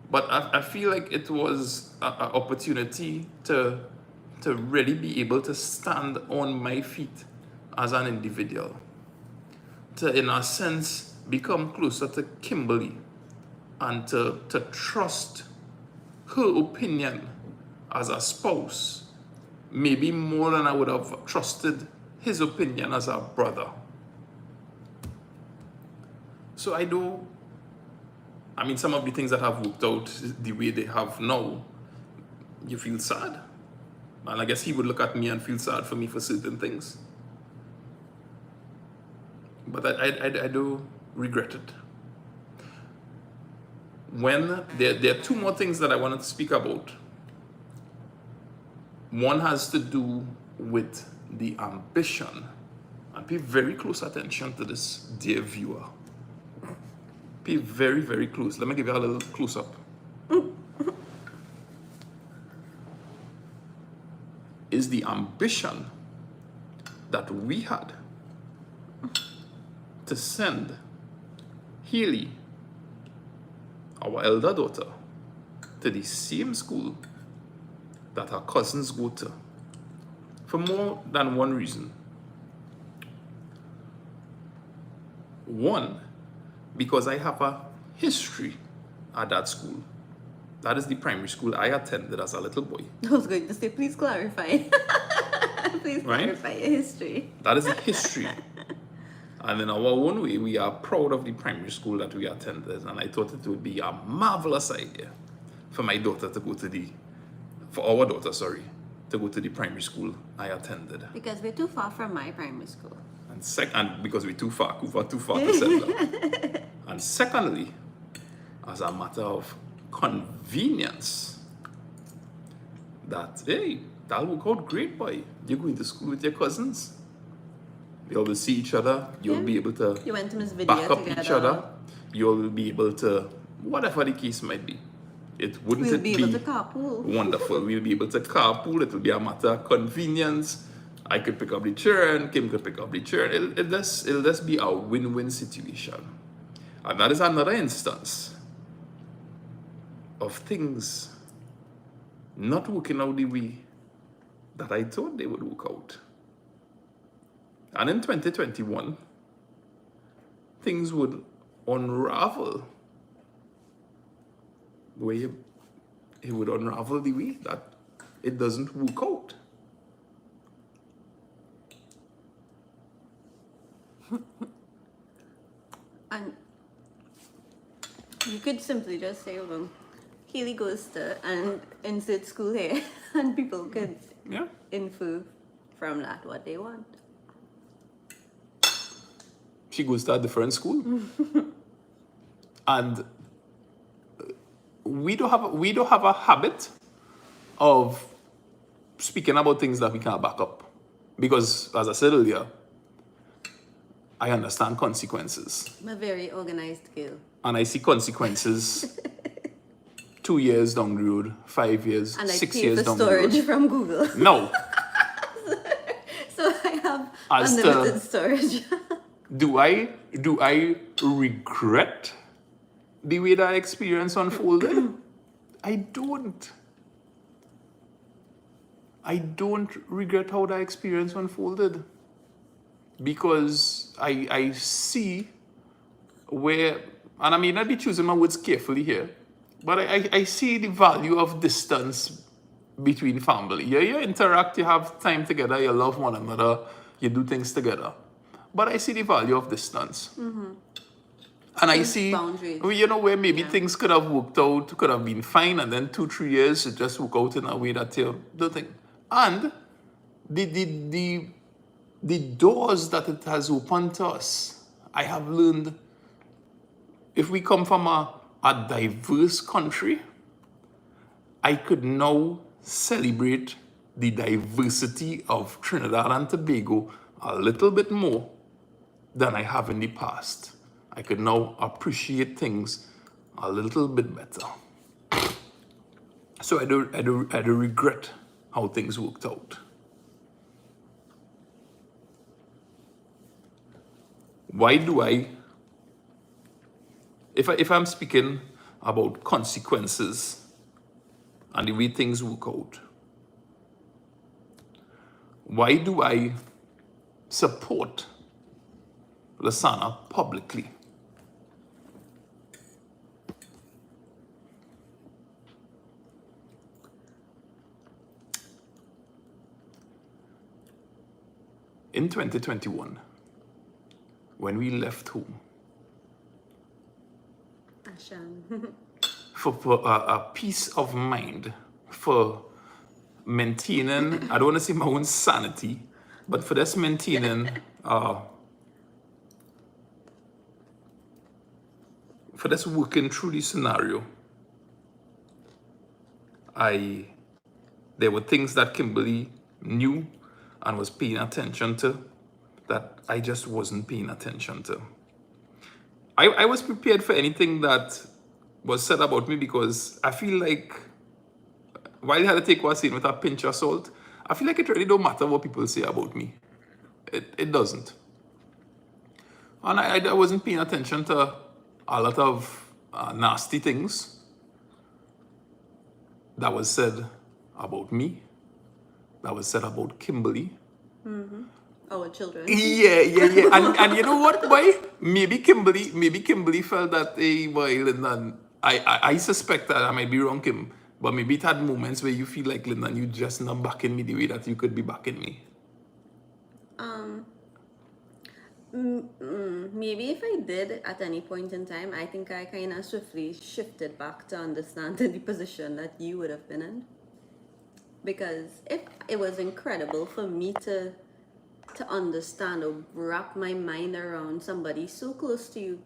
But I feel like it was an opportunity to really be able to stand on my feet as an individual. To, in a sense, become closer to Kimberly and to trust her opinion as a spouse, maybe more than I would have trusted his opinion as a brother. So I mean, some of the things that have worked out the way they have now, you feel sad. And I guess he would look at me and feel sad for me for certain things. But I do regret it. When there are two more things that I wanted to speak about. One has to do with the ambition. And pay very close attention to this, dear viewer. Pay very, very close. Let me give you a little close-up. Is the ambition that we had to send Haley, our elder daughter, to the same school that her cousins go to, for more than one reason. One, because I have a history at that school. That is the primary school I attended as a little boy. I was going to say, please clarify. Please clarify your history. That is the history. And in our own way, we are proud of the primary school that we attended. And I thought it would be a marvelous idea for my daughter to go to for our daughter, to go to the primary school I attended. Because we're too far from my primary school. And because we're too far to settle. And secondly, as a matter of convenience, that, hey, that'll work out great, boy. You're going to school with your cousins. You'll be see each other. You'll be able to You went to Miss Vidya back up together. each other. You'll be able to, whatever the case might be. We'll be able to carpool. Wonderful. We'll be able to carpool. It'll be a matter of convenience. I could pick up the children. Kim could pick up the children. It'll just be a win-win situation. And that is another instance of things not working out the way that I thought they would work out. And in 2021, things would unravel, where he would unravel the way that it doesn't work out. And you could simply just say, well, Keely goes to and insert school here, and people could Yeah. infer from that what they want. She goes to a different school. And we don't have a habit of speaking about things that we can't back up. Because as I said earlier, I understand consequences. I'm a very organized girl. And I see consequences 2 years down the road, 5 years, And I 6 pay years for down the road. storage from Google. No. So I have As to- unlimited storage. Do I regret the way that experience unfolded? I don't. I don't regret how that experience unfolded. Because I see where, and I may not be choosing my words carefully here, but I see the value of distance between family. You interact, you have time together, you love one another, you do things together. But I see the value of distance. Mm-hmm. And I see, boundaries. where maybe things could have worked out, could have been fine, and then 2-3 years it just work out in a way that you don't think. And the doors that it has opened to us, I have learned, if we come from a diverse country, I could now celebrate the diversity of Trinidad and Tobago a little bit more than I have in the past. I could now appreciate things a little bit better. So I do regret how things worked out. Why do I, if I'm speaking about consequences and the way things work out, why do I support Lasana publicly? In 2021, when we left home, Asham. for a peace of mind, for maintaining, I don't want to say my own sanity, but for this maintaining, for this working through the scenario, there were things that Kimberly knew and was paying attention to that I just wasn't paying attention to. I was prepared for anything that was said about me because I feel like, while you had to take what I saying with a pinch of salt, I feel like it really don't matter what people say about me. It doesn't. And I wasn't paying attention to a lot of nasty things that was said about me, that was said about Kimberly. Our children. Yeah. And you know what, boy? Maybe Kimberly felt that, hey, boy, Lyndon, I suspect that I might be wrong, Kim, but maybe it had moments where you feel like, Lyndon, you just not backing me the way that you could be backing me. Maybe if I did at any point in time, I think I kind of swiftly shifted back to understanding the position that you would have been in. Because if it was incredible for me to understand or wrap my mind around somebody so close to you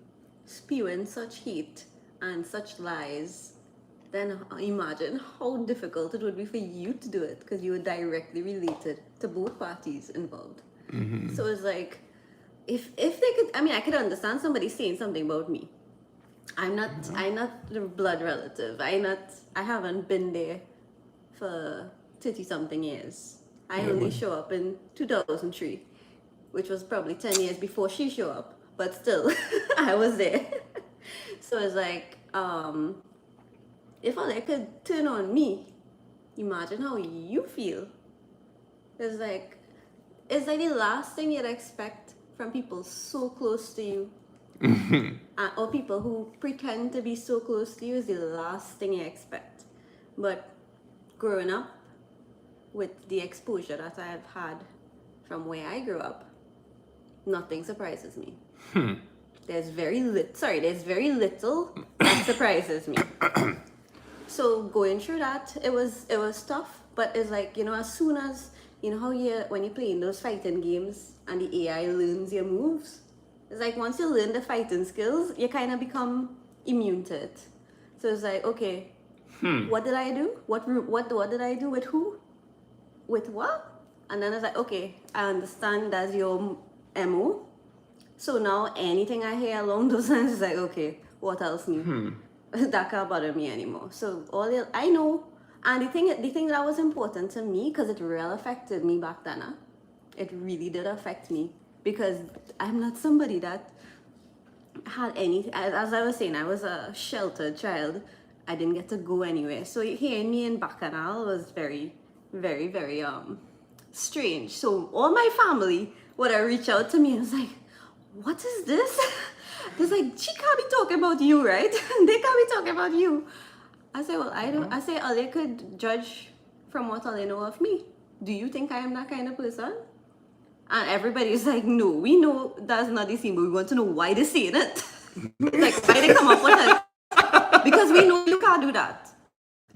spewing such hate and such lies, then imagine how difficult it would be for you to do it because you were directly related to both parties involved. Mm-hmm. So it's like, if they could, I could understand somebody saying something about me. I'm not the blood relative. I haven't been there for 30-something years. I only show up in 2003, which was probably 10 years before she showed up, but still, I was there. So it's like, if they could turn on me, imagine how you feel. It's like the last thing you'd expect from people so close to you. Or people who pretend to be so close to you is the last thing you expect. But growing up, with the exposure that I've had from where I grew up, nothing surprises me. There's very little that surprises me. So going through that, it was tough, but it's like, as soon as, how when you're playing those fighting games and the AI learns your moves, it's like once you learn the fighting skills, you kind of become immune to it. So it's like, okay, what did I do? What did I do with who? With what? And then it's like, okay, I understand that's your MO. So now anything I hear along those lines is like, okay, what else new? That can't bother me anymore. So I know, and the thing that was important to me, because it really affected me back then. It really did affect me, because I'm not somebody that had any. As I was saying, I was a sheltered child. I didn't get to go anywhere. So hearing me in Bacchanal was very, very, very strange. So all my family would reach out to me and was like, "What is this?" It's like, she can't be talking about you, right? They can't be talking about you. I say, well, I don't. I say, all they could judge from what all they know of me. Do you think I am that kind of person? And everybody's like, no, we know that's not the same, but we want to know why they're saying it. Like, why they come up with it? Because we know you can't do that.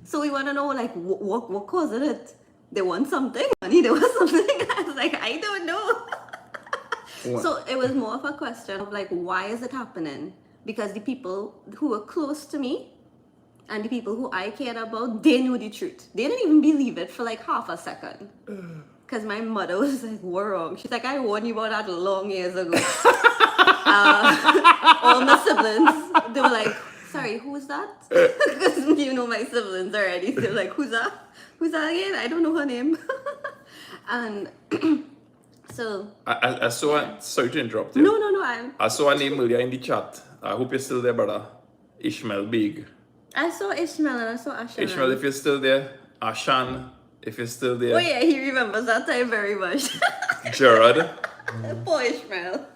So we want to know, like, what caused it? They want something. Money, they want something. I was like, I don't know. So it was more of a question of like, why is it happening? Because the people who were close to me and the people who I cared about, they knew the truth. They didn't even believe it for like half a second. Because my mother was like, "What's wrong?" She's like, "I warned you about that long years ago." All my siblings, they were like, "Sorry, who's that?" Because my siblings already. They're like, "Who's that? Who's that again? I don't know her name." And so I saw, sorry to interrupt you. no, I saw a name earlier in the chat. I hope you're still there, brother. Ishmael Big. I saw Ishmael and I saw Ashan. Ishmael, if you're still there. Ashan, if you're still there. Oh yeah, he remembers that time very much. Gerard. Poor Ishmael.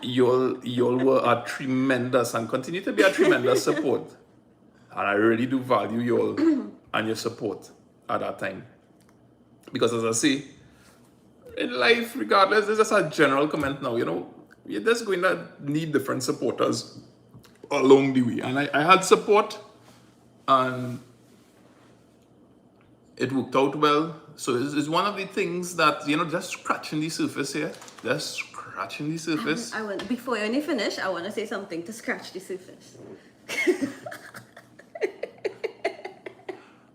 Y'all were a tremendous and continue to be a tremendous support. And I really do value y'all and your support at that time. Because as I say, in life, regardless, this is just a general comment now, you're just going to need different supporters along the way. And I had support and it worked out well. So it's one of the things that, just scratching the surface here. Just scratching the surface. I want, before you finish, I want to say something to scratch the surface.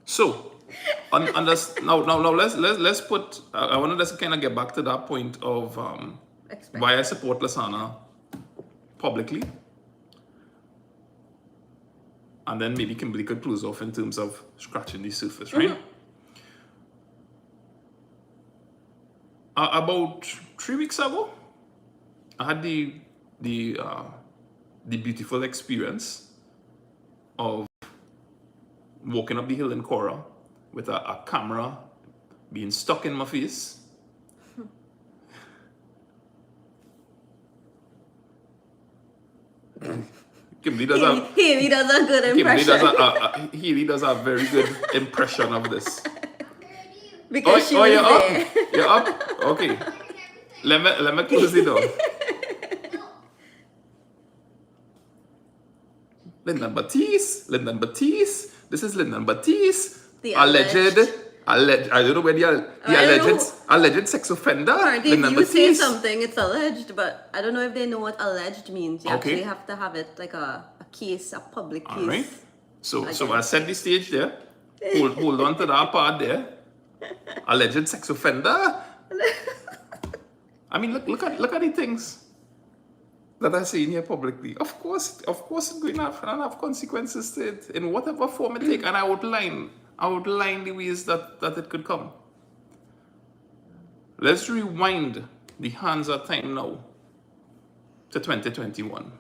So, on this, now let's put. I want to just kind of get back to that point of why I support Lasana publicly, and then maybe Kimberly could close off in terms of scratching the surface, right? About 3 weeks ago, I had the beautiful experience of walking up the hill in Cora with a camera being stuck in my face. Kimberly does he does a good impression. He does a very good impression of this. Because she was you're there. up. You're up. Okay. Let me close the door. Lyndon Batiste. This is Lyndon Batiste. The alleged. I don't know where the alleged sex offender. Apparently, Lyndon if you say Batiste. something, it's alleged, but I don't know if they know what alleged means. You Okay. actually have to have it like a case, a public case. All right. So Again. I set the stage there. Hold on to that part there. Alleged sex offender. I mean, look at the things that I say in here publicly. Of course, it's going to have consequences to it in whatever form it take, and I outline the ways that it could come. Let's rewind the hands of time now to 2021.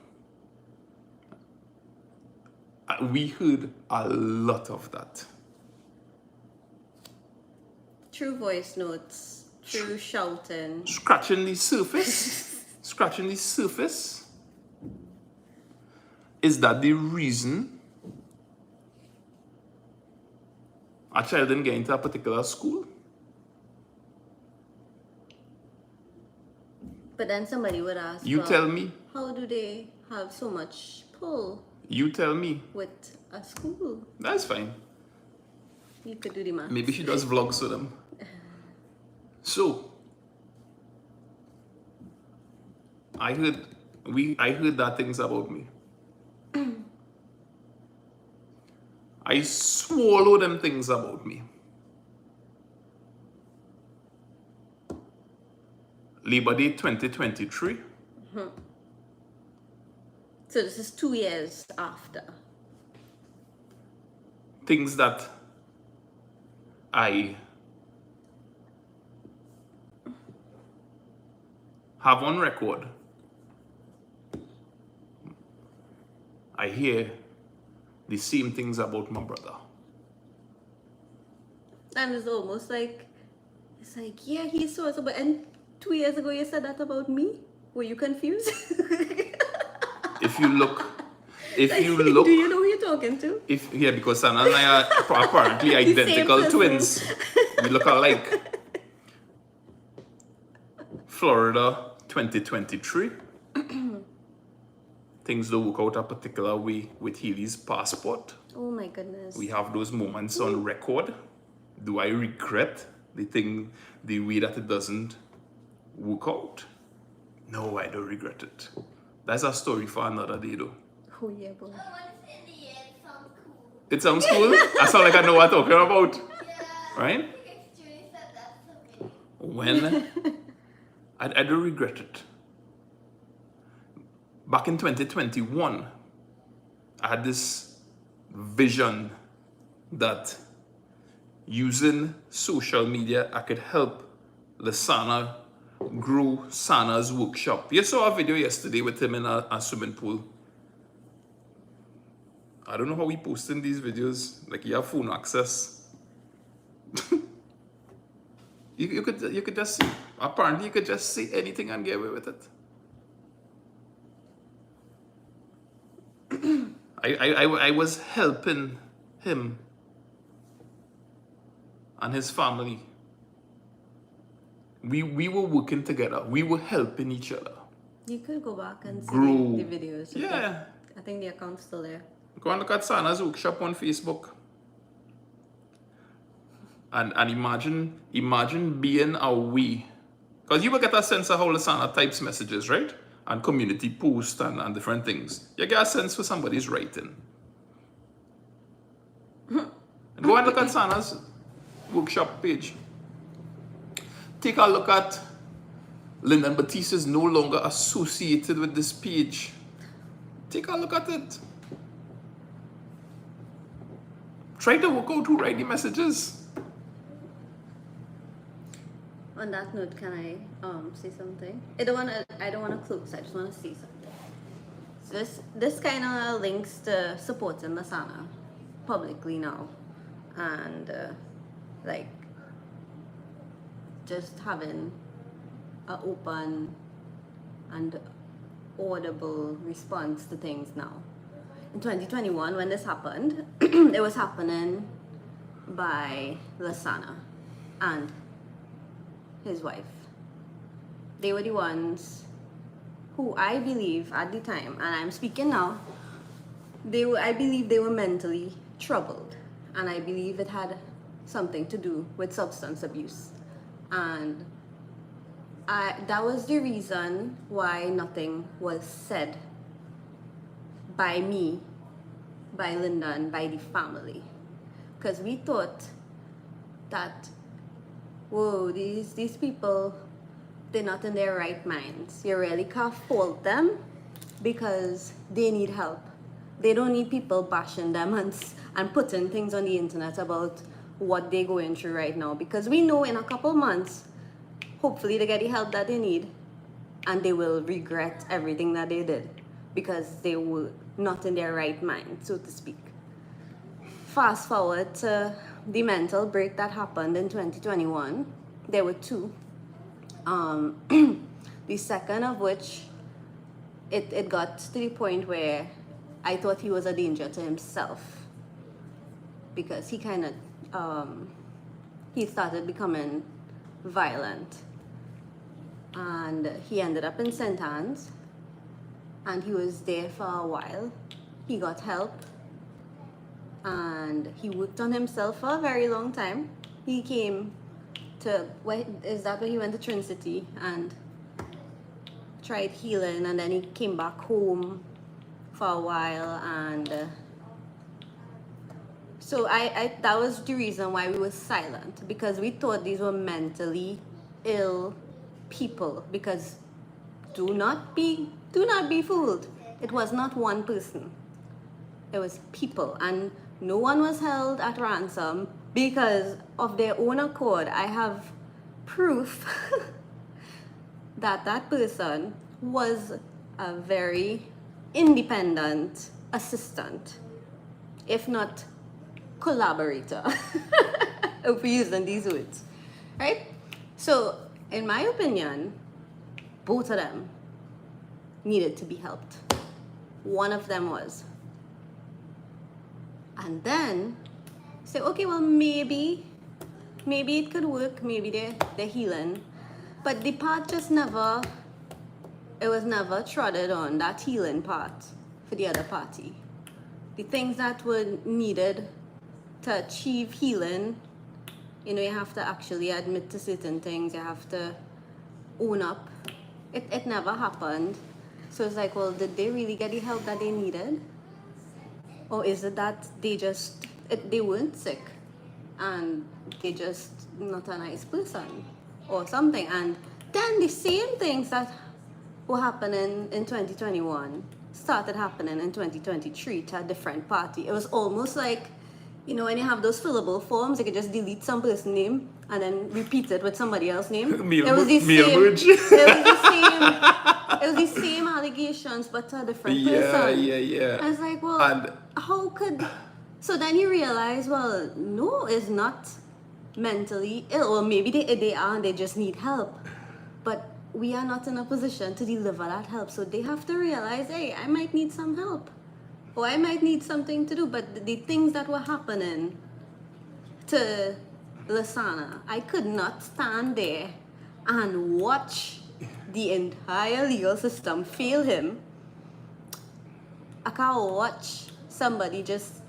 We heard a lot of that. True voice notes, true shouting. Scratching the surface. Is that the reason a child didn't get into a particular school? But then somebody would ask, You well, tell me. how do they have so much pull You tell me. with a school? That's fine. You could do the math. Maybe she does vlogs with them. So, I heard that things about me. I swallow them things about me. Labor Day 2023. So this is 2 years after. Things that I have on record. I hear the same things about my brother. And it's almost like, yeah, he's so, but and 2 years ago you said that about me? Were you confused? If you look, Do you know who you're talking to? Because Sana and I are apparently identical person. twins. We look alike. Florida 2023. Things don't work out a particular way with Healy's passport. Oh my goodness. We have those moments on record. Do I regret the way that it doesn't work out? No, I don't regret it. That's a story for another day though. Oh yeah, boy. It sounds cool? I sound like I know what I'm talking about. Yeah. Right? When I don't regret it. Back in 2021, I had this vision that using social media, I could help Lasana grow Sana's workshop. You saw a video yesterday with him in a swimming pool. I don't know how he posting these videos. Like, you have phone access. you could just see. Apparently, you could just say anything and get away with it. I was helping him and his family. We were working together. We were helping each other. You could go back and see Grow. the videos. Yeah. I think the account's still there. Go and look at Sana's workshop on Facebook. And imagine being away. Because you will get a sense of how Sana types messages, right? And community posts and different things. You get a sense for somebody's writing. And go and look at Sana's workshop page. Take a look at Lyndon Batiste is no longer associated with this page. Take a look at it. Try to work out who write the messages. On that note, can I say something? I don't wanna close. I just wanna say something. So this kind of links to supporting Lasana publicly now, and like just having an open and audible response to things now. In 2021, when this happened, it was happening by Lasana and his wife. They were the ones who I believe at the time, and I'm speaking now, I believe they were mentally troubled, and I believe it had something to do with substance abuse. And that was the reason why nothing was said by me, by Linda, and by the family. Because we thought that, whoa, these people, they're not in their right minds. You really can't fault them because they need help. They don't need people bashing them and putting things on the internet about what they're going through right now. Because we know in a couple months, hopefully they get the help that they need, and they will regret everything that they did because they were not in their right mind, so to speak. Fast forward to the mental break that happened in 2021. There were two. The second of which, it got to the point where I thought he was a danger to himself because he kind of he started becoming violent, and he ended up in St. Anne's, and he was there for a while. He got help, and he worked on himself for a very long time. He came to, is that where he went to Trin City and tried healing, and then he came back home for a while, and so I that was the reason why we were silent, because we thought these were mentally ill people. Because do not be fooled, it was not one person, it was people, and no one was held at ransom because of their own accord. I have proof that that person was a very independent assistant, if not collaborator, if we're using these words, right? So, in my opinion, both of them needed to be helped. One of them was. And then say, okay, well, maybe it could work, maybe they're healing. But the part just never, it was never trodden on, that healing part for the other party. The things that were needed to achieve healing, you know, you have to actually admit to certain things, you have to own up. It never happened. So it's like, well, did they really get the help that they needed? Or is it that they weren't sick and they just not a nice person or something? And then the same things that were happening in 2021 started happening in 2023 to a different party. It was almost like, you know, when you have those fillable forms, you could just delete some person's name and then repeat it with somebody else's name. It was the same allegations, but to a different person. Yeah. I was like, well, And how could... So then you realize, well, no, it's not mentally ill. Or maybe they are and they just need help. But we are not in a position to deliver that help. So they have to realize, hey, I might need some help. Or I might need something to do. But the things that were happening to Lasana, I could not stand there and watch the entire legal system fail him. I can't watch somebody just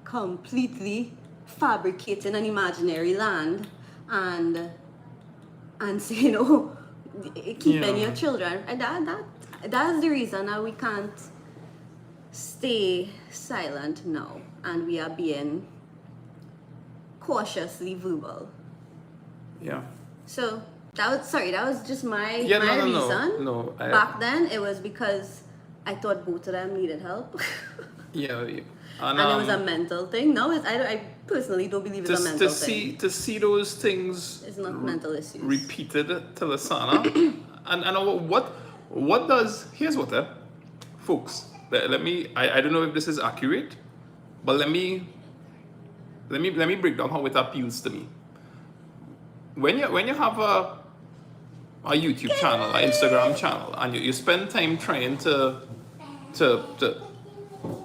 completely fabricating an imaginary land and say, you know, keeping your children. And that's the reason that we can't stay silent now, and we are being cautiously verbal. Yeah. So that was just my reason. No. Back then it was because I thought both of them needed help. Yeah. And it was a mental thing. Now I personally don't believe it's a mental thing. To see those things, It's not mental issues. repeated to Lasana, and what does, here's what, folks. Let me. I don't know if this is accurate, but let me break down how it appeals to me. When you have a YouTube channel, an Instagram channel, and you spend time trying to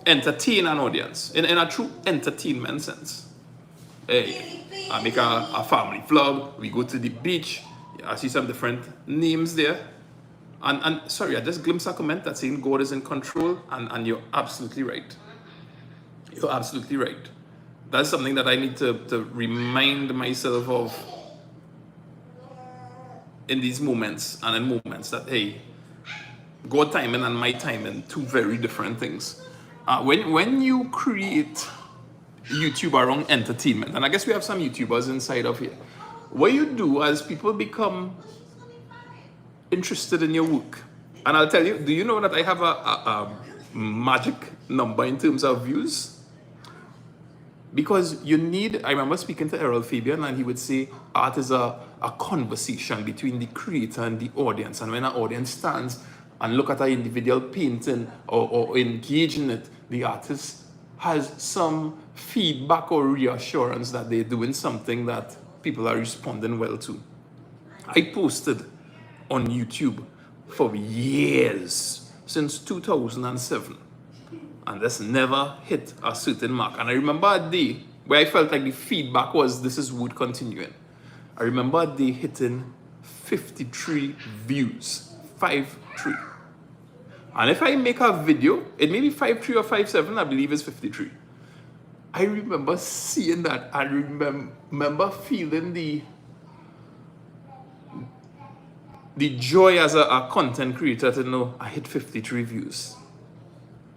entertain an audience in a true entertainment sense. Hey, I make a family vlog, we go to the beach, I see some different names there. And sorry, I just glimpsed a comment that's saying God is in control, and you're absolutely right. You're absolutely right. That's something that I need to remind myself of in these moments and in moments that, hey, God timing and my timing, two very different things. When you create YouTube around entertainment, and I guess we have some YouTubers inside of here, what you do as people become interested in your work, and I'll tell you, do you know that I have a magic number in terms of views? Because you need, I remember speaking to Errol Fabian, and he would say art is a conversation between the creator and the audience. And when an audience stands and look at an individual painting or engage in it, the artist has some feedback or reassurance that they're doing something that people are responding well to. I posted on YouTube for years, since 2007. and this never hit a certain mark. And I remember a day where I felt like the feedback was this is would continuing. I remember a day hitting 53 views. 53. And if I make a video, it may be 5.3 or 5.7, I believe it's 53. I remember seeing that. I remember feeling the joy as a content creator to know I hit 53 views.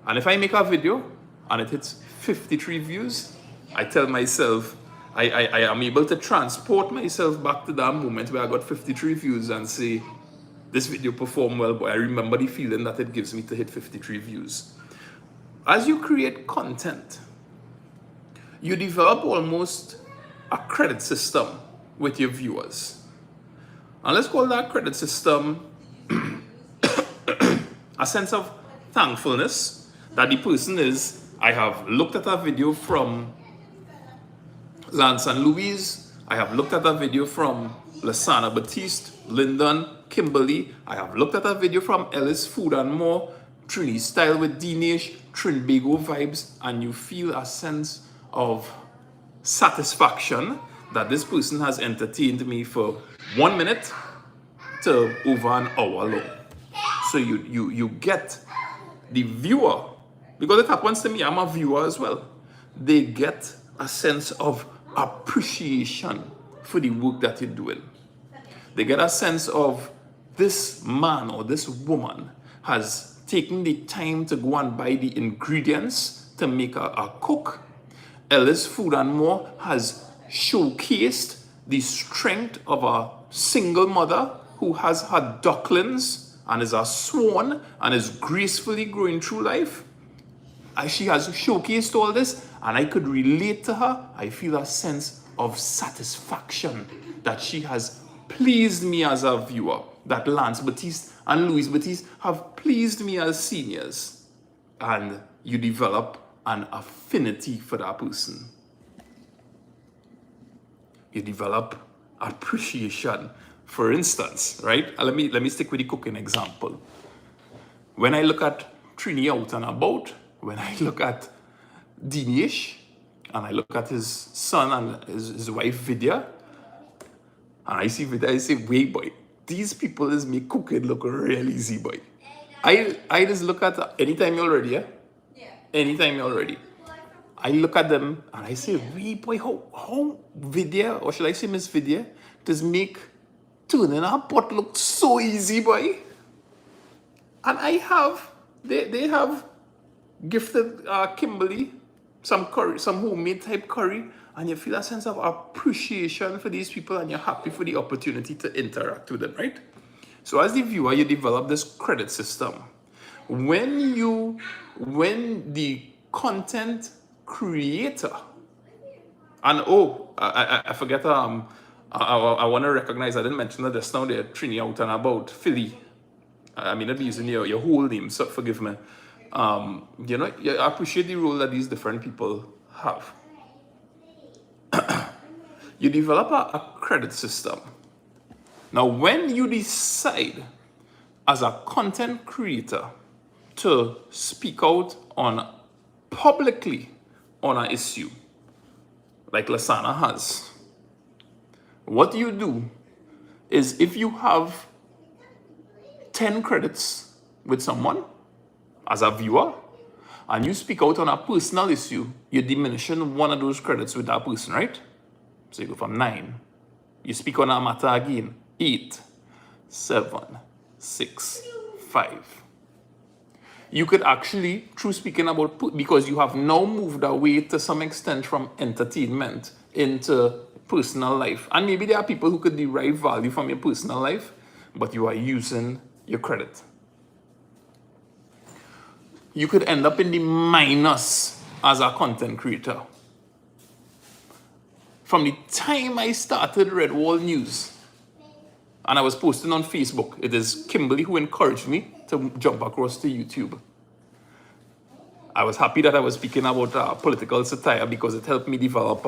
And if I make a video and it hits 53 views, I tell myself, I am able to transport myself back to that moment where I got 53 views and say, this video performed well, but I remember the feeling that it gives me to hit 53 views. As you create content, you develop almost a credit system with your viewers. And let's call that credit system a sense of thankfulness that the person is, I have looked at a video from Lance and Louise, I have looked at a video from Lasana Batiste, Lyndon, Kimberly, I have looked at a video from Ellis Food and More, Trini Style with Dinesh, Trinbago Vibes, and you feel a sense of satisfaction that this person has entertained me for 1 minute to over an hour long. So you get the viewer, because it happens to me, I'm a viewer as well. They get a sense of appreciation for the work that you're doing. They get a sense of this man or this woman has taken the time to go and buy the ingredients to make a cook. Ellis Food and More has showcased the strength of a single mother who has her ducklings and is a swan and is gracefully growing through life. She has showcased all this and I could relate to her. I feel a sense of satisfaction that she has pleased me as a viewer, that Lance Batiste and Louise Batiste have pleased me as seniors. And you develop an affinity for that person. You develop appreciation. For instance, right? Let me stick with the cooking example. When I look at Trini out and about, when I look at Dinesh, and I look at his son and his wife Vidya, and I see Vidya, I say, wait boy, these people is make cooking look real easy, boy. I just look at, anytime you're ready, yeah? Anytime you're ready. I look at them and I say, wait boy, how Vidya, or should I say Miss Vidya, does make turning a pot look so easy, boy. And they have gifted Kimberly some curry, some homemade type curry, and you feel a sense of appreciation for these people and you're happy for the opportunity to interact with them, right? So as the viewer, you develop this credit system. When the content creator, and I forget, I want to recognize, I didn't mention that just now, they're Trini out and about, Philly. I mean, I'd be using your whole name, so forgive me. You know, you appreciate the role that these different people have. You develop a credit system. Now, when you decide as a content creator to speak out publicly on an issue, like Lasana has, what you do is if you have 10 credits with someone as a viewer, and you speak out on a personal issue, you're diminishing one of those credits with that person, right? So you go from 9. You speak on a matter again, 8, 7, 6, 5. You could actually, through speaking about, because you have now moved away to some extent from entertainment into personal life. And maybe there are people who could derive value from your personal life, but you are using your credit. You could end up in the minus as a content creator. From the time I started Redwall News, and I was posting on Facebook, it is Kimberly who encouraged me to jump across to YouTube. I was happy that I was speaking about political satire because it helped me develop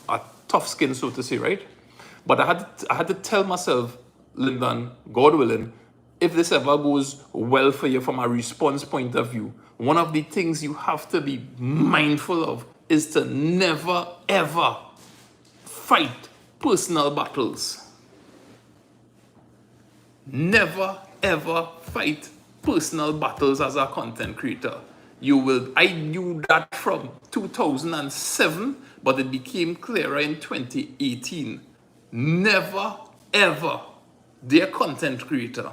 a tough skin, so to say, right? But I had to tell myself, Lyndon, God willing, if this ever goes well for you from a response point of view, one of the things you have to be mindful of is to never ever fight personal battles. Never ever fight personal battles as a content creator. I knew that from 2007, but it became clearer in 2018. Never ever, dear content creator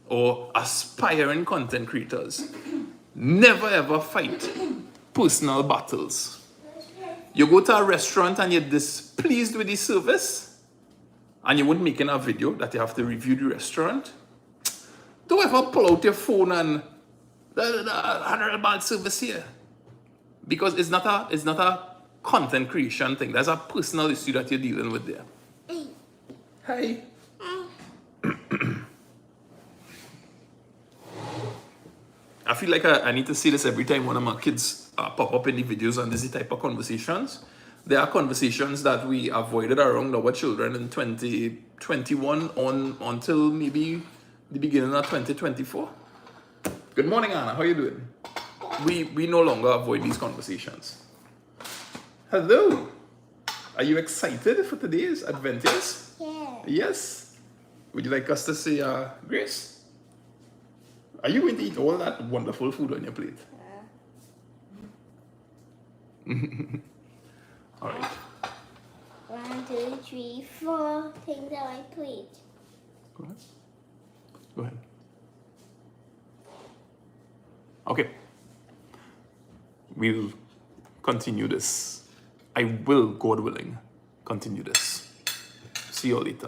or aspiring content creators, never ever fight personal battles. You go to a restaurant and you're displeased with the service, and you wouldn't make in a video that you have to review the restaurant. Don't ever pull out your phone and had a bad service here, because it's not a content creation thing. There's a personal issue that you're dealing with there. Hi. I feel like I need to say this every time one of my kids pop up in the videos, and this is the type of conversations. There are conversations that we avoided around our children in 2021 until maybe the beginning of 2024. Good morning, Anna. How are you doing? We no longer avoid these conversations. Hello. Are you excited for today's adventures? Yeah. Yes. Would you like us to say grace? Are you going to eat all that wonderful food on your plate? All right. 1, 2, 3, 4 things on my plate. Go ahead. Go ahead. Okay. We'll continue this. I will, God willing, continue this. See you all later.